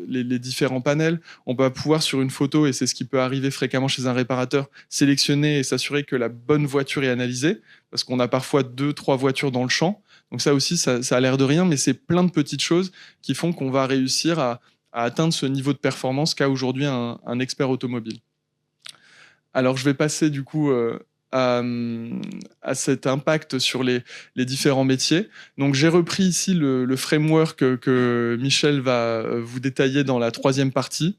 les différents panels, on va pouvoir sur une photo, et c'est ce qui peut arriver fréquemment chez un réparateur, sélectionner et s'assurer que la bonne voiture est analysée, parce qu'on a parfois 2-3 voitures dans le champ. Donc ça aussi, ça a l'air de rien, mais c'est plein de petites choses qui font qu'on va réussir à atteindre ce niveau de performance qu'a aujourd'hui un expert automobile. Alors je vais passer du coup à cet impact sur les différents métiers. Donc j'ai repris ici le framework que Michel va vous détailler dans la troisième partie.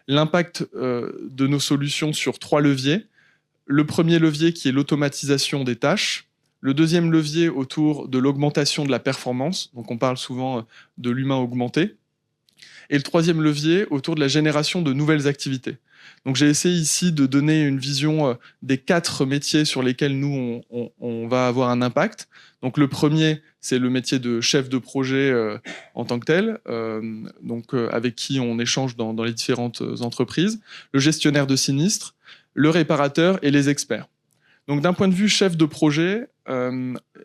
L'impact de nos solutions sur 3 leviers. Le premier levier qui est l'automatisation des tâches. Le deuxième levier autour de l'augmentation de la performance, donc on parle souvent de l'humain augmenté. Et le troisième levier autour de la génération de nouvelles activités. Donc j'ai essayé ici de donner une vision des 4 métiers sur lesquels nous, on va avoir un impact. Donc le premier, c'est le métier de chef de projet en tant que tel, avec qui on échange dans les différentes entreprises, le gestionnaire de sinistres, le réparateur et les experts. Donc d'un point de vue chef de projet,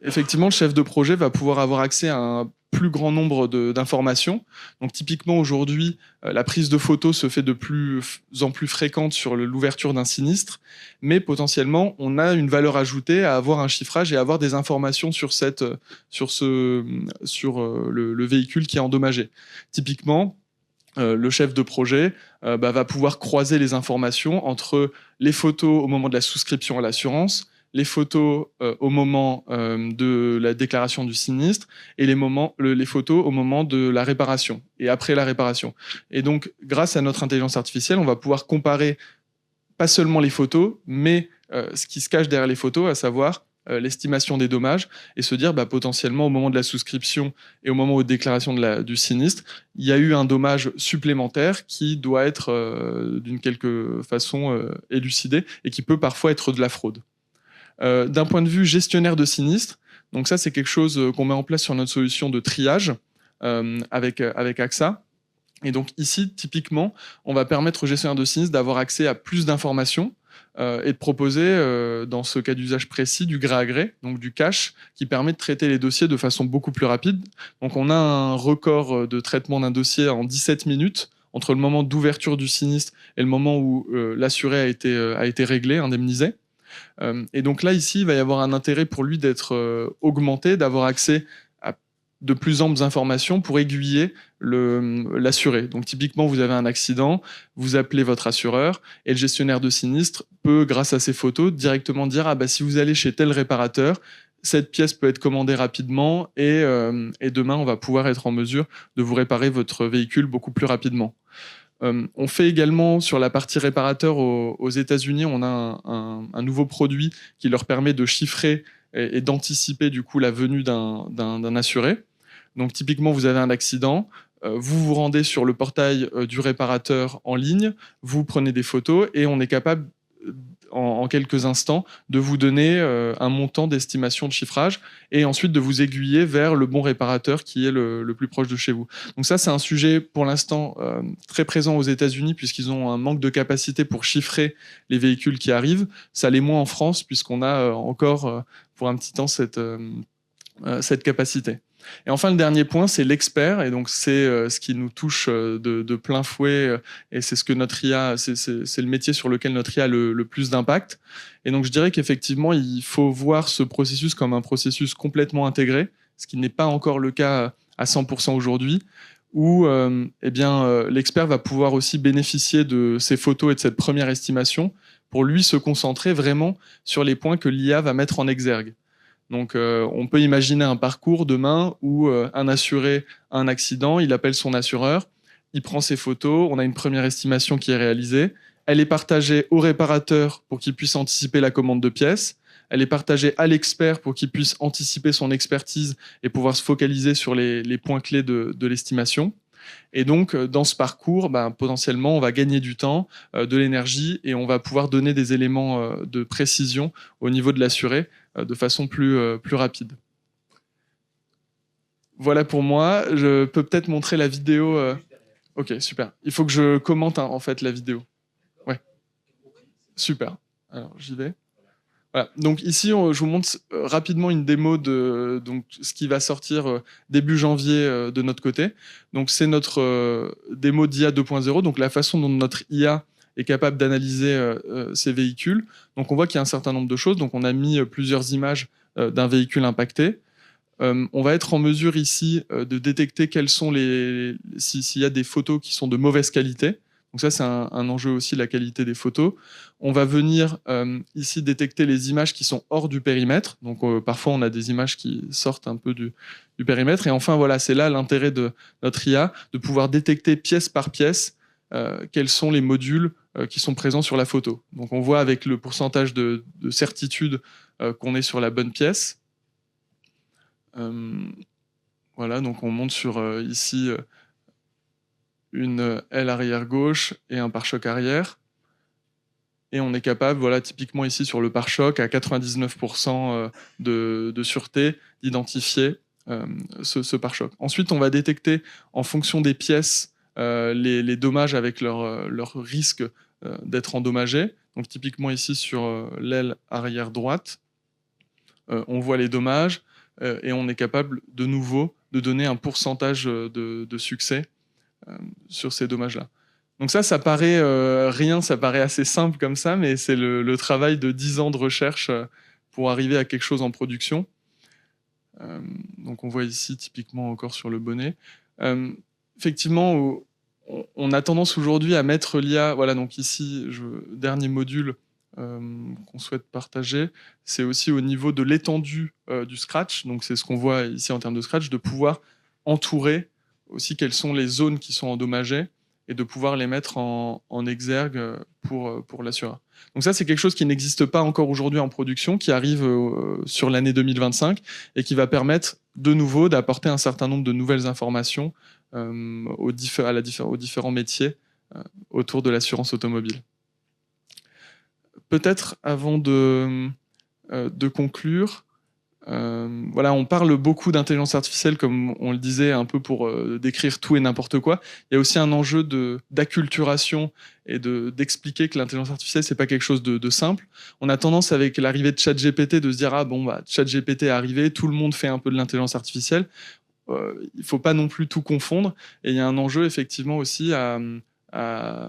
effectivement, le chef de projet va pouvoir avoir accès à un plus grand nombre d'informations. Donc typiquement aujourd'hui, la prise de photos se fait de plus en plus fréquente sur l'ouverture d'un sinistre, mais potentiellement, on a une valeur ajoutée à avoir un chiffrage et à avoir des informations sur le véhicule qui est endommagé. Typiquement, le chef de projet va pouvoir croiser les informations entre les photos au moment de la souscription à l'assurance, les photos au moment de la déclaration du sinistre et les photos au moment de la réparation et après la réparation. Et donc, grâce à notre intelligence artificielle, on va pouvoir comparer pas seulement les photos, mais ce qui se cache derrière les photos, à savoir l'estimation des dommages, et se dire potentiellement au moment de la souscription et au moment de déclaration du sinistre, il y a eu un dommage supplémentaire qui doit être d'une quelque façon élucidé et qui peut parfois être de la fraude. D'un point de vue gestionnaire de sinistre, donc ça c'est quelque chose qu'on met en place sur notre solution de triage avec AXA. Et donc ici, typiquement, on va permettre au gestionnaire de sinistre d'avoir accès à plus d'informations et de proposer, dans ce cas d'usage précis, du gré à gré, donc du cache, qui permet de traiter les dossiers de façon beaucoup plus rapide. Donc on a un record de traitement d'un dossier en 17 minutes, entre le moment d'ouverture du sinistre et le moment où l'assuré a été réglé, indemnisé. Et donc là, ici, il va y avoir un intérêt pour lui d'être augmenté, d'avoir accès à de plus amples informations pour aiguiller l'assuré. Donc typiquement, vous avez un accident, vous appelez votre assureur, et le gestionnaire de sinistre peut, grâce à ces photos, directement dire si vous allez chez tel réparateur, cette pièce peut être commandée rapidement, et demain, on va pouvoir être en mesure de vous réparer votre véhicule beaucoup plus rapidement. On fait également, sur la partie réparateur aux États-Unis, on a un nouveau produit qui leur permet de chiffrer et d'anticiper du coup la venue d'un assuré. Donc typiquement, vous avez un accident, vous vous rendez sur le portail du réparateur en ligne, vous prenez des photos et on est capable en quelques instants de vous donner un montant d'estimation de chiffrage et ensuite de vous aiguiller vers le bon réparateur qui est le plus proche de chez vous. Donc ça, c'est un sujet pour l'instant très présent aux États-Unis puisqu'ils ont un manque de capacité pour chiffrer les véhicules qui arrivent. Ça l'est moins en France puisqu'on a encore pour un petit temps cette capacité. Et enfin, le dernier point, c'est l'expert. Et donc, c'est ce qui nous touche de plein fouet. Et c'est ce que notre IA, c'est le métier sur lequel notre IA a le plus d'impact. Et donc, je dirais qu'effectivement, il faut voir ce processus comme un processus complètement intégré, ce qui n'est pas encore le cas à 100% aujourd'hui, où l'expert va pouvoir aussi bénéficier de ces photos et de cette première estimation pour lui se concentrer vraiment sur les points que l'IA va mettre en exergue. Donc, on peut imaginer un parcours demain où un assuré a un accident, il appelle son assureur, il prend ses photos, on a une première estimation qui est réalisée, elle est partagée au réparateur pour qu'il puisse anticiper la commande de pièces, elle est partagée à l'expert pour qu'il puisse anticiper son expertise et pouvoir se focaliser sur les points clés de l'estimation. Et donc, dans ce parcours, potentiellement, on va gagner du temps, de l'énergie, et on va pouvoir donner des éléments de précision au niveau de l'assuré de façon plus rapide. voilà pour moi. Je peux peut-être montrer la vidéo. Ok, super. Il faut que je commente en fait la vidéo. Ouais. Super. Alors j'y vais. Voilà. Donc ici, je vous montre rapidement une démo de donc, ce qui va sortir début janvier de notre côté. Donc c'est notre démo d'IA 2.0, donc la façon dont notre IA est capable d'analyser ces véhicules. Donc on voit qu'il y a un certain nombre de choses. Donc on a mis plusieurs images d'un véhicule impacté. On va être en mesure ici de détecter quelles sont s'il y a des photos qui sont de mauvaise qualité. Donc ça, c'est un enjeu aussi, la qualité des photos. On va venir ici détecter les images qui sont hors du périmètre. Donc parfois, on a des images qui sortent un peu du périmètre. Et enfin, voilà, c'est là l'intérêt de notre IA, de pouvoir détecter pièce par pièce quels sont les modules qui sont présents sur la photo. Donc on voit avec le pourcentage de certitude qu'on est sur la bonne pièce. Voilà, donc on monte sur ici une aile arrière gauche et un pare-choc arrière. Et on est capable, voilà, typiquement ici sur le pare-choc, à 99% de sûreté, d'identifier ce pare-choc. Ensuite, on va détecter, en fonction des pièces, les dommages avec leur risque d'être endommagés. Donc typiquement ici sur l'aile arrière droite, on voit les dommages et on est capable de nouveau de donner un pourcentage de succès sur ces dommages-là. Donc ça paraît rien, ça paraît assez simple comme ça, mais c'est le travail de 10 ans de recherche pour arriver à quelque chose en production. Donc on voit ici typiquement encore sur le bonnet. Effectivement, on a tendance aujourd'hui à mettre l'IA, voilà, donc ici, dernier module qu'on souhaite partager, c'est aussi au niveau de l'étendue du Scratch, donc c'est ce qu'on voit ici en termes de Scratch, de pouvoir entourer aussi quelles sont les zones qui sont endommagées et de pouvoir les mettre en exergue pour l'assureur. Donc ça, c'est quelque chose qui n'existe pas encore aujourd'hui en production, qui arrive sur l'année 2025 et qui va permettre de nouveau d'apporter un certain nombre de nouvelles informations aux différents métiers autour de l'assurance automobile. Peut-être avant de conclure, voilà, on parle beaucoup d'intelligence artificielle, comme on le disait, un peu pour décrire tout et n'importe quoi. Il y a aussi un enjeu d'acculturation et d'expliquer que l'intelligence artificielle, c'est pas quelque chose de simple. On a tendance, avec l'arrivée de ChatGPT, de se dire ChatGPT est arrivé, tout le monde fait un peu de l'intelligence artificielle. Il faut pas non plus tout confondre. Et il y a un enjeu effectivement aussi à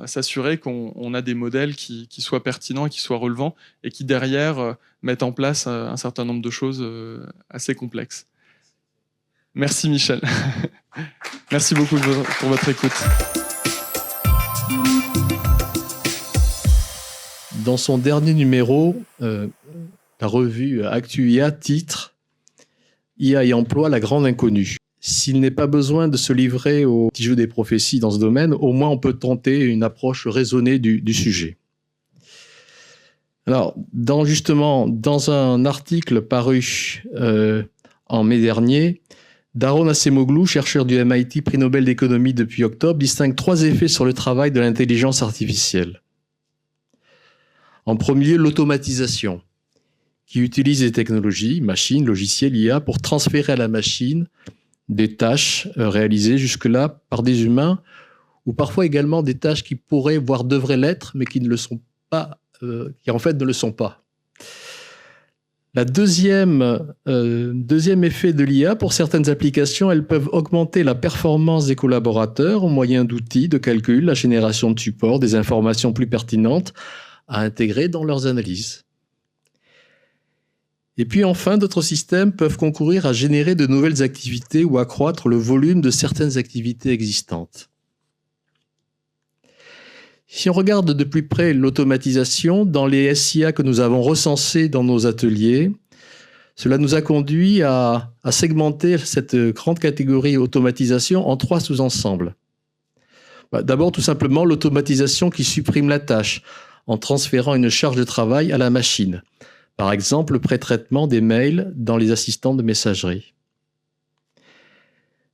s'assurer qu'on a des modèles qui soient pertinents et qui soient relevants et qui derrière mettent en place un certain nombre de choses assez complexes. Merci Michel. Merci beaucoup pour votre écoute. Dans son dernier numéro, la revue ActuIA titre « IA et emploi, la grande inconnue ». S'il n'est pas besoin de se livrer au petit jeu des prophéties dans ce domaine, au moins on peut tenter une approche raisonnée du sujet. Alors, dans un article paru en mai dernier, Daron Acemoglu, chercheur du MIT, prix Nobel d'économie depuis octobre, distingue 3 effets sur le travail de l'intelligence artificielle. En premier lieu, l'automatisation, qui utilise les technologies, machines, logiciels, IA, pour transférer à la machine des tâches réalisées jusque-là par des humains, ou parfois également des tâches qui pourraient, voire devraient l'être, mais qui ne le sont pas, qui en fait ne le sont pas. La deuxième effet de l'IA, pour certaines applications, elles peuvent augmenter la performance des collaborateurs au moyen d'outils de calcul, la génération de supports, des informations plus pertinentes à intégrer dans leurs analyses. Et puis enfin, d'autres systèmes peuvent concourir à générer de nouvelles activités ou accroître le volume de certaines activités existantes. Si on regarde de plus près l'automatisation, dans les SIA que nous avons recensés dans nos ateliers, cela nous a conduit à segmenter cette grande catégorie automatisation en 3 sous-ensembles. D'abord, tout simplement, l'automatisation qui supprime la tâche en transférant une charge de travail à la machine. Par exemple, le pré-traitement des mails dans les assistants de messagerie.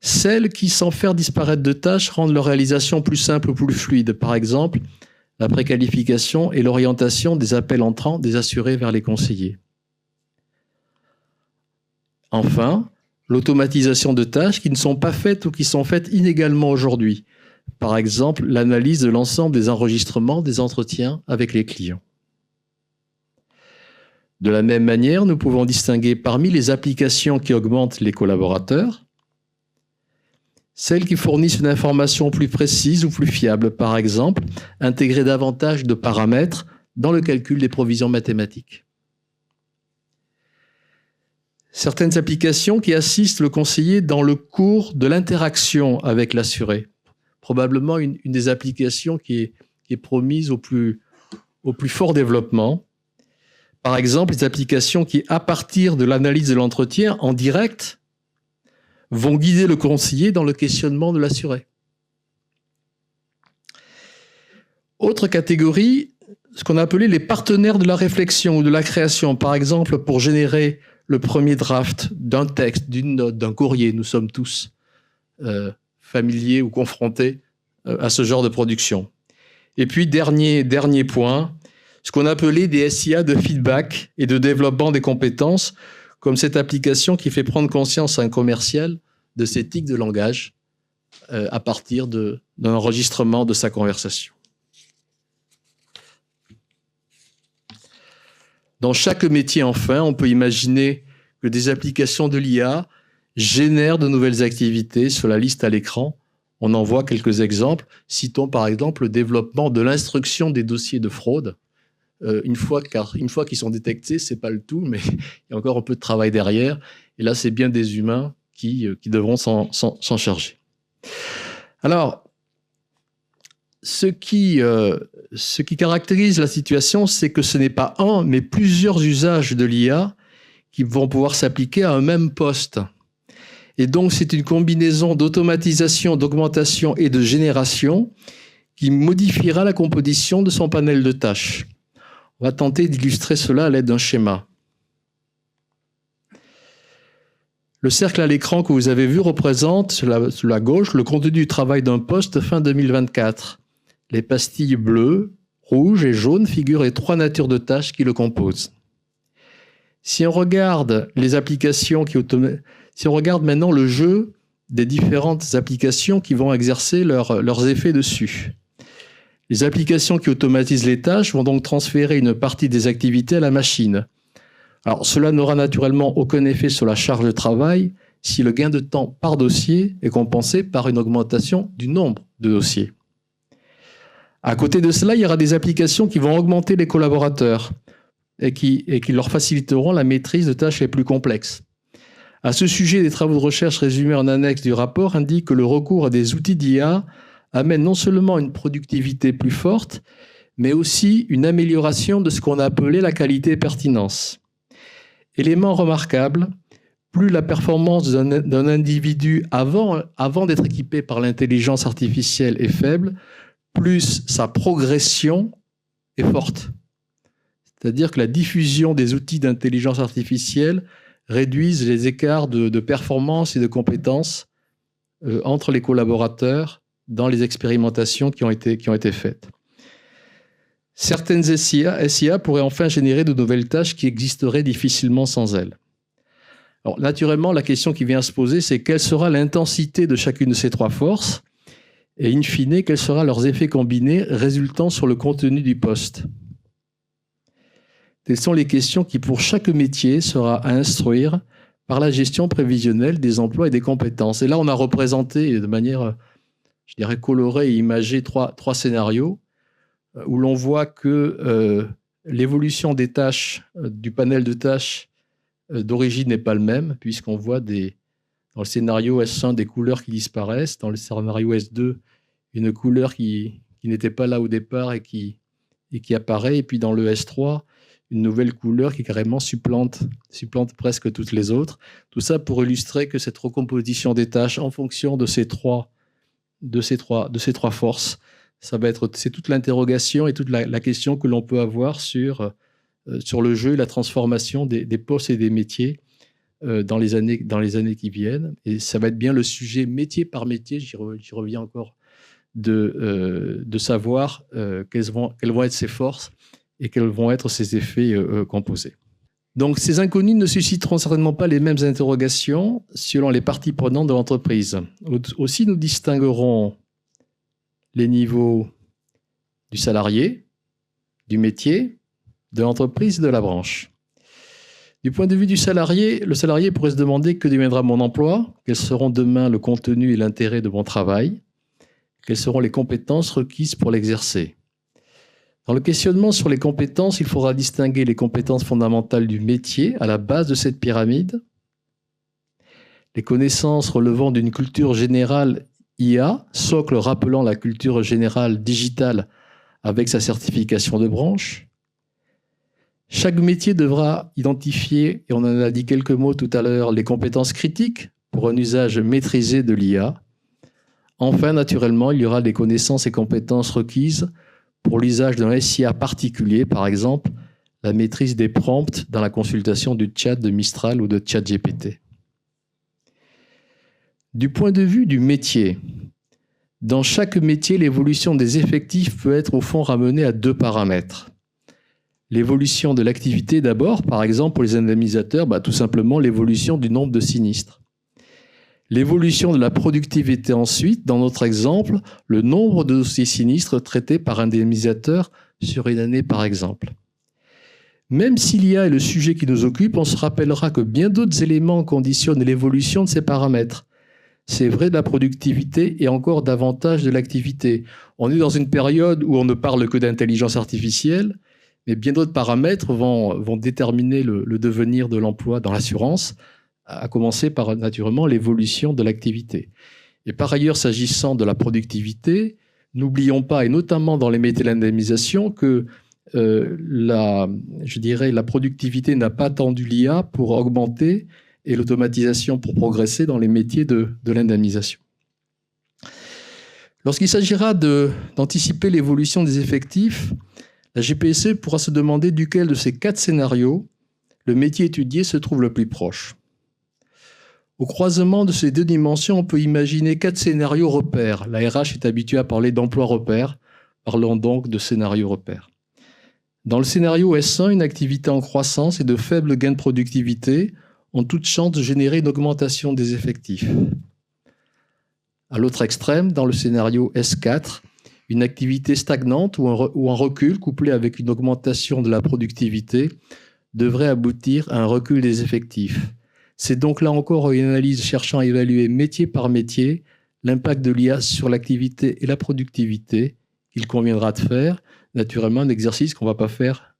Celles qui, sans faire disparaître de tâches, rendent leur réalisation plus simple ou plus fluide. Par exemple, la préqualification et l'orientation des appels entrants des assurés vers les conseillers. Enfin, l'automatisation de tâches qui ne sont pas faites ou qui sont faites inégalement aujourd'hui. Par exemple, l'analyse de l'ensemble des enregistrements des entretiens avec les clients. De la même manière, nous pouvons distinguer parmi les applications qui augmentent les collaborateurs, celles qui fournissent une information plus précise ou plus fiable, par exemple, intégrer davantage de paramètres dans le calcul des provisions mathématiques. Certaines applications qui assistent le conseiller dans le cours de l'interaction avec l'assuré. Probablement une des applications qui est promise au plus fort développement. Par exemple, les applications qui, à partir de l'analyse de l'entretien en direct, vont guider le conseiller dans le questionnement de l'assuré. Autre catégorie, ce qu'on a appelé les partenaires de la réflexion ou de la création. Par exemple, pour générer le premier draft d'un texte, d'une note, d'un courrier. Nous sommes tous familiers ou confrontés à ce genre de production. Et puis, dernier point, ce qu'on a appelé des SIA de feedback et de développement des compétences, comme cette application qui fait prendre conscience à un commercial de ses tics de langage à partir d'un enregistrement de sa conversation. Dans chaque métier, enfin, on peut imaginer que des applications de l'IA génèrent de nouvelles activités. Sur la liste à l'écran, on en voit quelques exemples. Citons par exemple le développement de l'instruction des dossiers de fraude. Une fois qu'ils sont détectés, c'est pas le tout, mais il y a encore un peu de travail derrière. Et là, c'est bien des humains qui devront s'en charger. Alors, ce qui caractérise la situation, c'est que ce n'est pas un, mais plusieurs usages de l'IA qui vont pouvoir s'appliquer à un même poste. Et donc, c'est une combinaison d'automatisation, d'augmentation et de génération qui modifiera la composition de son panel de tâches. On va tenter d'illustrer cela à l'aide d'un schéma. Le cercle à l'écran que vous avez vu représente, sur la gauche, le contenu du travail d'un poste fin 2024. Les pastilles bleues, rouges et jaunes figurent les trois natures de tâches qui le composent. Si on regarde les applications si on regarde maintenant le jeu des différentes applications qui vont exercer leurs effets dessus. Les applications qui automatisent les tâches vont donc transférer une partie des activités à la machine. Alors, cela n'aura naturellement aucun effet sur la charge de travail si le gain de temps par dossier est compensé par une augmentation du nombre de dossiers. À côté de cela, il y aura des applications qui vont augmenter les collaborateurs et qui leur faciliteront la maîtrise de tâches les plus complexes. À ce sujet, des travaux de recherche résumés en annexe du rapport indiquent que le recours à des outils d'IA amène non seulement une productivité plus forte, mais aussi une amélioration de ce qu'on a appelé la qualité et pertinence. Élément remarquable, plus la performance d'un individu avant d'être équipé par l'intelligence artificielle est faible, plus sa progression est forte. C'est-à-dire que la diffusion des outils d'intelligence artificielle réduisent les écarts de performance et de compétences entre les collaborateurs dans les expérimentations qui ont été faites. Certaines SIA pourraient enfin générer de nouvelles tâches qui existeraient difficilement sans elles. Alors, naturellement, la question qui vient se poser, c'est quelle sera l'intensité de chacune de ces trois forces et, in fine, quels seront leurs effets combinés résultant sur le contenu du poste. Telles sont les questions qui, pour chaque métier, sera à instruire par la gestion prévisionnelle des emplois et des compétences. Et là, on a représenté de manière, je dirais, colorée et imagée trois scénarios où l'on voit que l'évolution des tâches, du panel de tâches d'origine n'est pas le même, puisqu'on voit dans le scénario S1 des couleurs qui disparaissent, dans le scénario S2 une couleur qui n'était pas là au départ et qui apparaît, et puis dans le S3 une nouvelle couleur qui carrément supplante presque toutes les autres. Tout ça pour illustrer que cette recomposition des tâches en fonction de ces trois forces, c'est toute l'interrogation et toute la question que l'on peut avoir sur le jeu et la transformation des postes et des métiers dans les années qui viennent. Et ça va être bien le sujet métier par métier, j'y reviens encore, de savoir quelles vont être ses forces et quels vont être ses effets composés. Donc, ces inconnus ne susciteront certainement pas les mêmes interrogations selon les parties prenantes de l'entreprise. Aussi, nous distinguerons les niveaux du salarié, du métier, de l'entreprise et de la branche. Du point de vue du salarié, le salarié pourrait se demander que deviendra mon emploi, quels seront demain le contenu et l'intérêt de mon travail, quelles seront les compétences requises pour l'exercer. Dans le questionnement sur les compétences, il faudra distinguer les compétences fondamentales du métier à la base de cette pyramide, les connaissances relevant d'une culture générale IA, socle rappelant la culture générale digitale avec sa certification de branche. Chaque métier devra identifier, et on en a dit quelques mots tout à l'heure, les compétences critiques pour un usage maîtrisé de l'IA. Enfin, naturellement, il y aura des connaissances et compétences requises pour l'usage d'un SIA particulier, par exemple la maîtrise des prompts dans la consultation du chat de Mistral ou de ChatGPT. Du point de vue du métier, dans chaque métier, l'évolution des effectifs peut être au fond ramenée à deux paramètres. L'évolution de l'activité d'abord, par exemple pour les indemnisateurs, tout simplement l'évolution du nombre de sinistres. L'évolution de la productivité ensuite, dans notre exemple, le nombre de dossiers sinistres traités par indemnisateur sur une année par exemple. Même si l'IA est le sujet qui nous occupe, on se rappellera que bien d'autres éléments conditionnent l'évolution de ces paramètres. C'est vrai de la productivité et encore davantage de l'activité. On est dans une période où on ne parle que d'intelligence artificielle, mais bien d'autres paramètres vont déterminer le devenir de l'emploi dans l'assurance, à commencer par naturellement l'évolution de l'activité. Et par ailleurs, s'agissant de la productivité, n'oublions pas, et notamment dans les métiers de l'indemnisation, que la productivité n'a pas attendu l'IA pour augmenter et l'automatisation pour progresser dans les métiers de l'indemnisation. Lorsqu'il s'agira d'anticiper l'évolution des effectifs, la GPSE pourra se demander duquel de ces 4 scénarios le métier étudié se trouve le plus proche. Au croisement de ces 2 dimensions, on peut imaginer 4 scénarios repères. La RH est habituée à parler d'emploi repère, parlons donc de scénario repère. Dans le scénario S1, une activité en croissance et de faibles gains de productivité ont toute chance de générer une augmentation des effectifs. À l'autre extrême, dans le scénario S4, une activité stagnante ou un recul couplé avec une augmentation de la productivité devrait aboutir à un recul des effectifs. C'est donc là encore une analyse cherchant à évaluer métier par métier l'impact de l'IA sur l'activité et la productivité qu'il conviendra de faire. Naturellement, un exercice qu'on ne va pas faire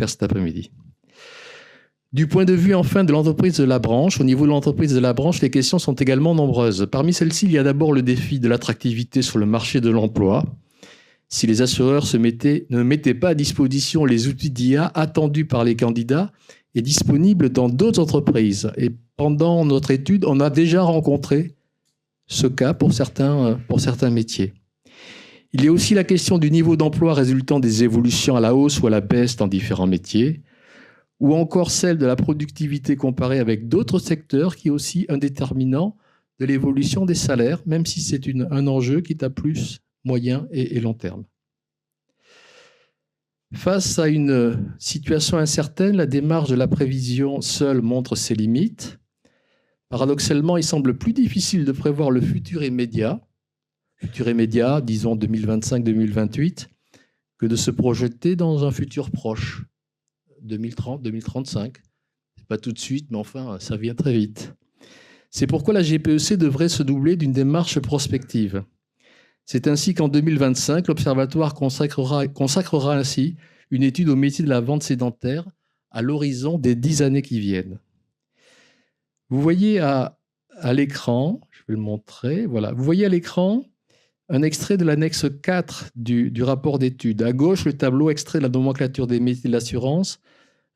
cet après-midi. Du point de vue enfin de l'entreprise de la branche, au niveau de l'entreprise de la branche, les questions sont également nombreuses. Parmi celles-ci, il y a d'abord le défi de l'attractivité sur le marché de l'emploi. Si les assureurs ne mettaient pas à disposition les outils d'IA attendus par les candidats et disponibles dans d'autres entreprises. Et pendant notre étude, on a déjà rencontré ce cas pour certains métiers. Il y a aussi la question du niveau d'emploi résultant des évolutions à la hausse ou à la baisse dans différents métiers, ou encore celle de la productivité comparée avec d'autres secteurs, qui est aussi un déterminant de l'évolution des salaires, même si c'est un enjeu qui est à plus moyen et long terme. Face à une situation incertaine, la démarche de la prévision seule montre ses limites. Paradoxalement, il semble plus difficile de prévoir le futur immédiat, disons 2025-2028, que de se projeter dans un futur proche, 2030, 2035. C'est pas tout de suite, mais enfin, ça vient très vite. C'est pourquoi la GPEC devrait se doubler d'une démarche prospective. C'est ainsi qu'en 2025, l'Observatoire consacrera ainsi une étude au métier de la vente sédentaire à l'horizon des 10 années qui viennent. Vous voyez à l'écran, je vais le montrer, voilà, vous voyez à l'écran un extrait de l'annexe 4 du rapport d'étude. À gauche, le tableau extrait de la nomenclature des métiers de l'assurance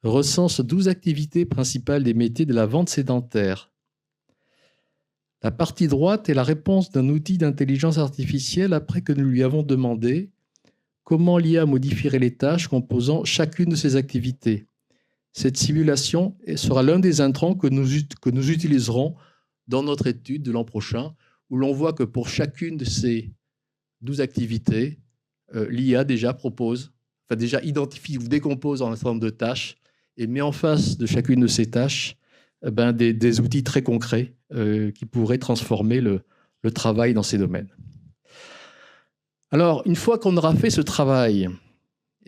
recense 12 activités principales des métiers de la vente sédentaire. La partie droite est la réponse d'un outil d'intelligence artificielle après que nous lui avons demandé comment l'IA modifierait les tâches composant chacune de ces activités. Cette simulation sera l'un des intrants que nous utiliserons dans notre étude de l'an prochain, où l'on voit que pour chacune de ces 12 activités, l'IA déjà identifie ou décompose un certain nombre de tâches et met en face de chacune de ces tâches des outils très concrets qui pourraient transformer le travail dans ces domaines. Alors, une fois qu'on aura fait ce travail,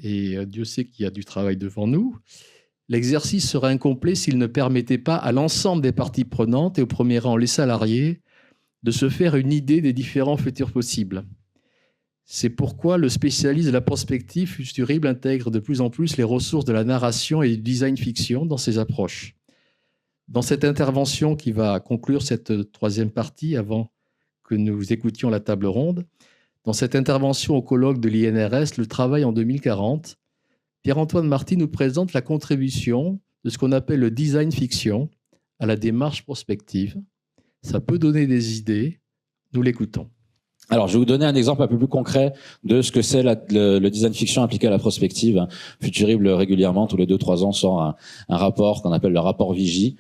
et Dieu sait qu'il y a du travail devant nous, l'exercice sera incomplet s'il ne permettait pas à l'ensemble des parties prenantes, et au premier rang les salariés, de se faire une idée des différents futurs possibles. C'est pourquoi le spécialiste de la prospective futurible intègre de plus en plus les ressources de la narration et du design fiction dans ses approches. Dans cette intervention qui va conclure cette troisième partie, avant que nous écoutions la table ronde, dans cette intervention au colloque de l'INRS, le travail en 2040, Pierre-Antoine Marty nous présente la contribution de ce qu'on appelle le design fiction à la démarche prospective. Ça peut donner des idées, nous l'écoutons. Alors, je vais vous donner un exemple un peu plus concret de ce que c'est le design fiction appliqué à la prospective. Futurible, régulièrement, tous les 2-3 ans, sort un rapport qu'on appelle le rapport Vigie,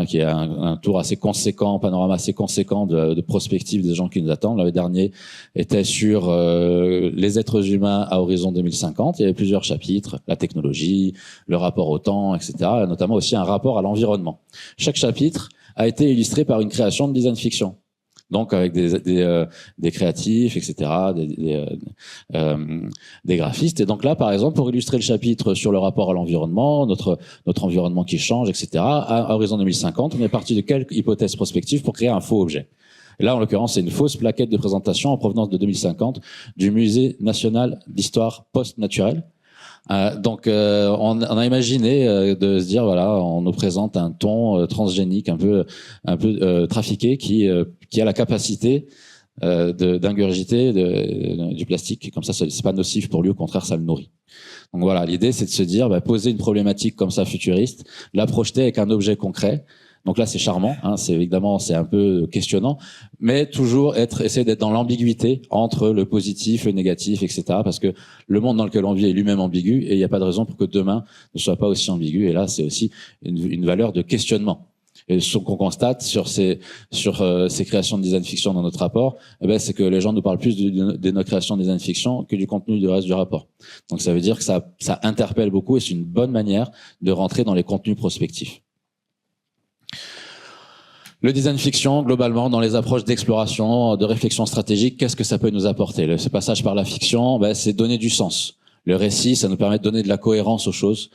qui est un tour assez conséquent, un panorama assez conséquent de prospective des gens qui nous attendent. L'année dernière était sur les êtres humains à horizon 2050. Il y avait plusieurs chapitres, la technologie, le rapport au temps, etc. Et notamment aussi un rapport à l'environnement. Chaque chapitre a été illustré par une création de design fiction. Donc avec des créatifs, etc., des graphistes. Et donc là, par exemple, pour illustrer le chapitre sur le rapport à l'environnement, notre environnement qui change, etc., à horizon 2050, on est parti de quelques hypothèses prospectives pour créer un faux objet. Et là, en l'occurrence, c'est une fausse plaquette de présentation en provenance de 2050 du Musée national d'histoire post-naturelle. Donc, on a imaginé de se dire, voilà, on nous présente un thon transgénique un peu trafiqué qui a la capacité d'ingurgiter du plastique. Comme ça, c'est pas nocif pour lui, au contraire, ça le nourrit. Donc voilà, l'idée, c'est de se dire, poser une problématique comme ça futuriste, la projeter avec un objet concret. Donc là, c'est charmant, c'est un peu questionnant, mais toujours essayer d'être dans l'ambiguïté entre le positif, le négatif, etc. Parce que le monde dans lequel on vit est lui-même ambigu et il n'y a pas de raison pour que demain ne soit pas aussi ambigu. Et là, c'est aussi une valeur de questionnement. Et ce qu'on constate sur ces créations de design fiction dans notre rapport, c'est que les gens nous parlent plus de nos créations de design fiction que du contenu du reste du rapport. Donc ça veut dire que ça interpelle beaucoup et c'est une bonne manière de rentrer dans les contenus prospectifs. Le design fiction, globalement, dans les approches d'exploration, de réflexion stratégique, qu'est-ce que ça peut nous apporter? Ce passage par la fiction, c'est donner du sens. Le récit, ça nous permet de donner de la cohérence aux choses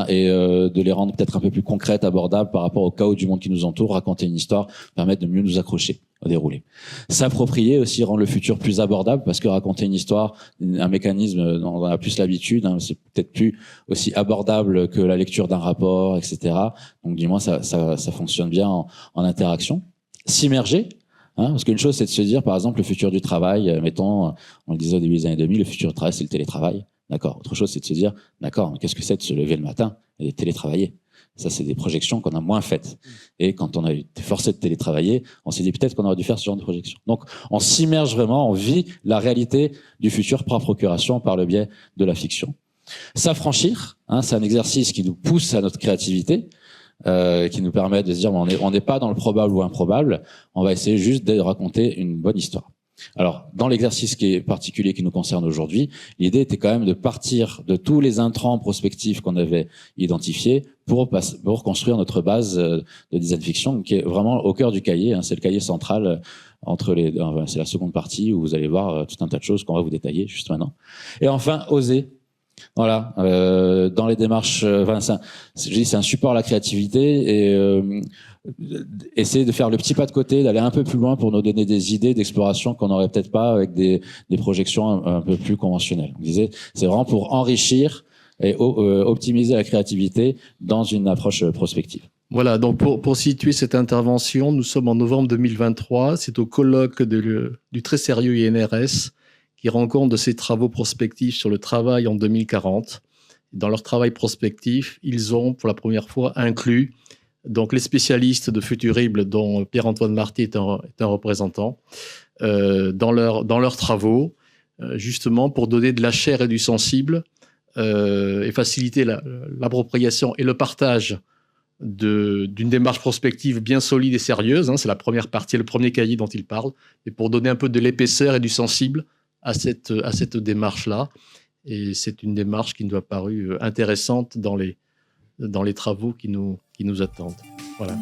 et de les rendre peut-être un peu plus concrètes, abordables par rapport au chaos du monde qui nous entoure. Raconter une histoire permet de mieux nous accrocher au déroulé. S'approprier aussi rend le futur plus abordable parce que raconter une histoire, un mécanisme dont on a plus l'habitude, c'est peut-être plus aussi abordable que la lecture d'un rapport, etc. Donc du moins ça fonctionne bien en interaction. S'immerger. Parce qu'une chose, c'est de se dire, par exemple, le futur du travail, mettons, on le disait au début des années 2000, le futur du travail, c'est le télétravail. D'accord. Autre chose, c'est de se dire, d'accord, mais qu'est-ce que c'est de se lever le matin et de télétravailler? Ça, c'est des projections qu'on a moins faites. Et quand on a été forcé de télétravailler, on s'est dit peut-être qu'on aurait dû faire ce genre de projection. Donc, on s'immerge vraiment, on vit la réalité du futur par procuration, par le biais de la fiction. S'affranchir, c'est un exercice qui nous pousse à notre créativité, qui nous permet de se dire, on n'est pas dans le probable ou improbable, on va essayer juste de raconter une bonne histoire. Alors, dans l'exercice qui est particulier qui nous concerne aujourd'hui, l'idée était quand même de partir de tous les intrants prospectifs qu'on avait identifiés pour construire notre base de design fiction, qui est vraiment au cœur du cahier. C'est le cahier central c'est la seconde partie où vous allez voir tout un tas de choses qu'on va vous détailler juste maintenant. Et enfin, oser. Voilà, dans les démarches, c'est un support à la créativité et essayer de faire le petit pas de côté, d'aller un peu plus loin pour nous donner des idées d'exploration qu'on n'aurait peut-être pas avec des projections un peu plus conventionnelles. On disait, c'est vraiment pour enrichir et optimiser la créativité dans une approche prospective. Voilà, donc pour situer cette intervention, nous sommes en novembre 2023, c'est au colloque du très sérieux INRS qui rend compte de ses travaux prospectifs sur le travail en 2040. Dans leur travail prospectif, ils ont pour la première fois inclus donc les spécialistes de Futurible, dont Pierre-Antoine Marty est un représentant, dans leurs travaux, justement pour donner de la chair et du sensible et faciliter l'appropriation et le partage d'une démarche prospective bien solide et sérieuse. C'est la première partie, le premier cahier dont il parle, et pour donner un peu de l'épaisseur et du sensible à cette démarche-là. Et c'est une démarche qui nous a paru intéressante dans dans les travaux qui nous attendent. Voilà.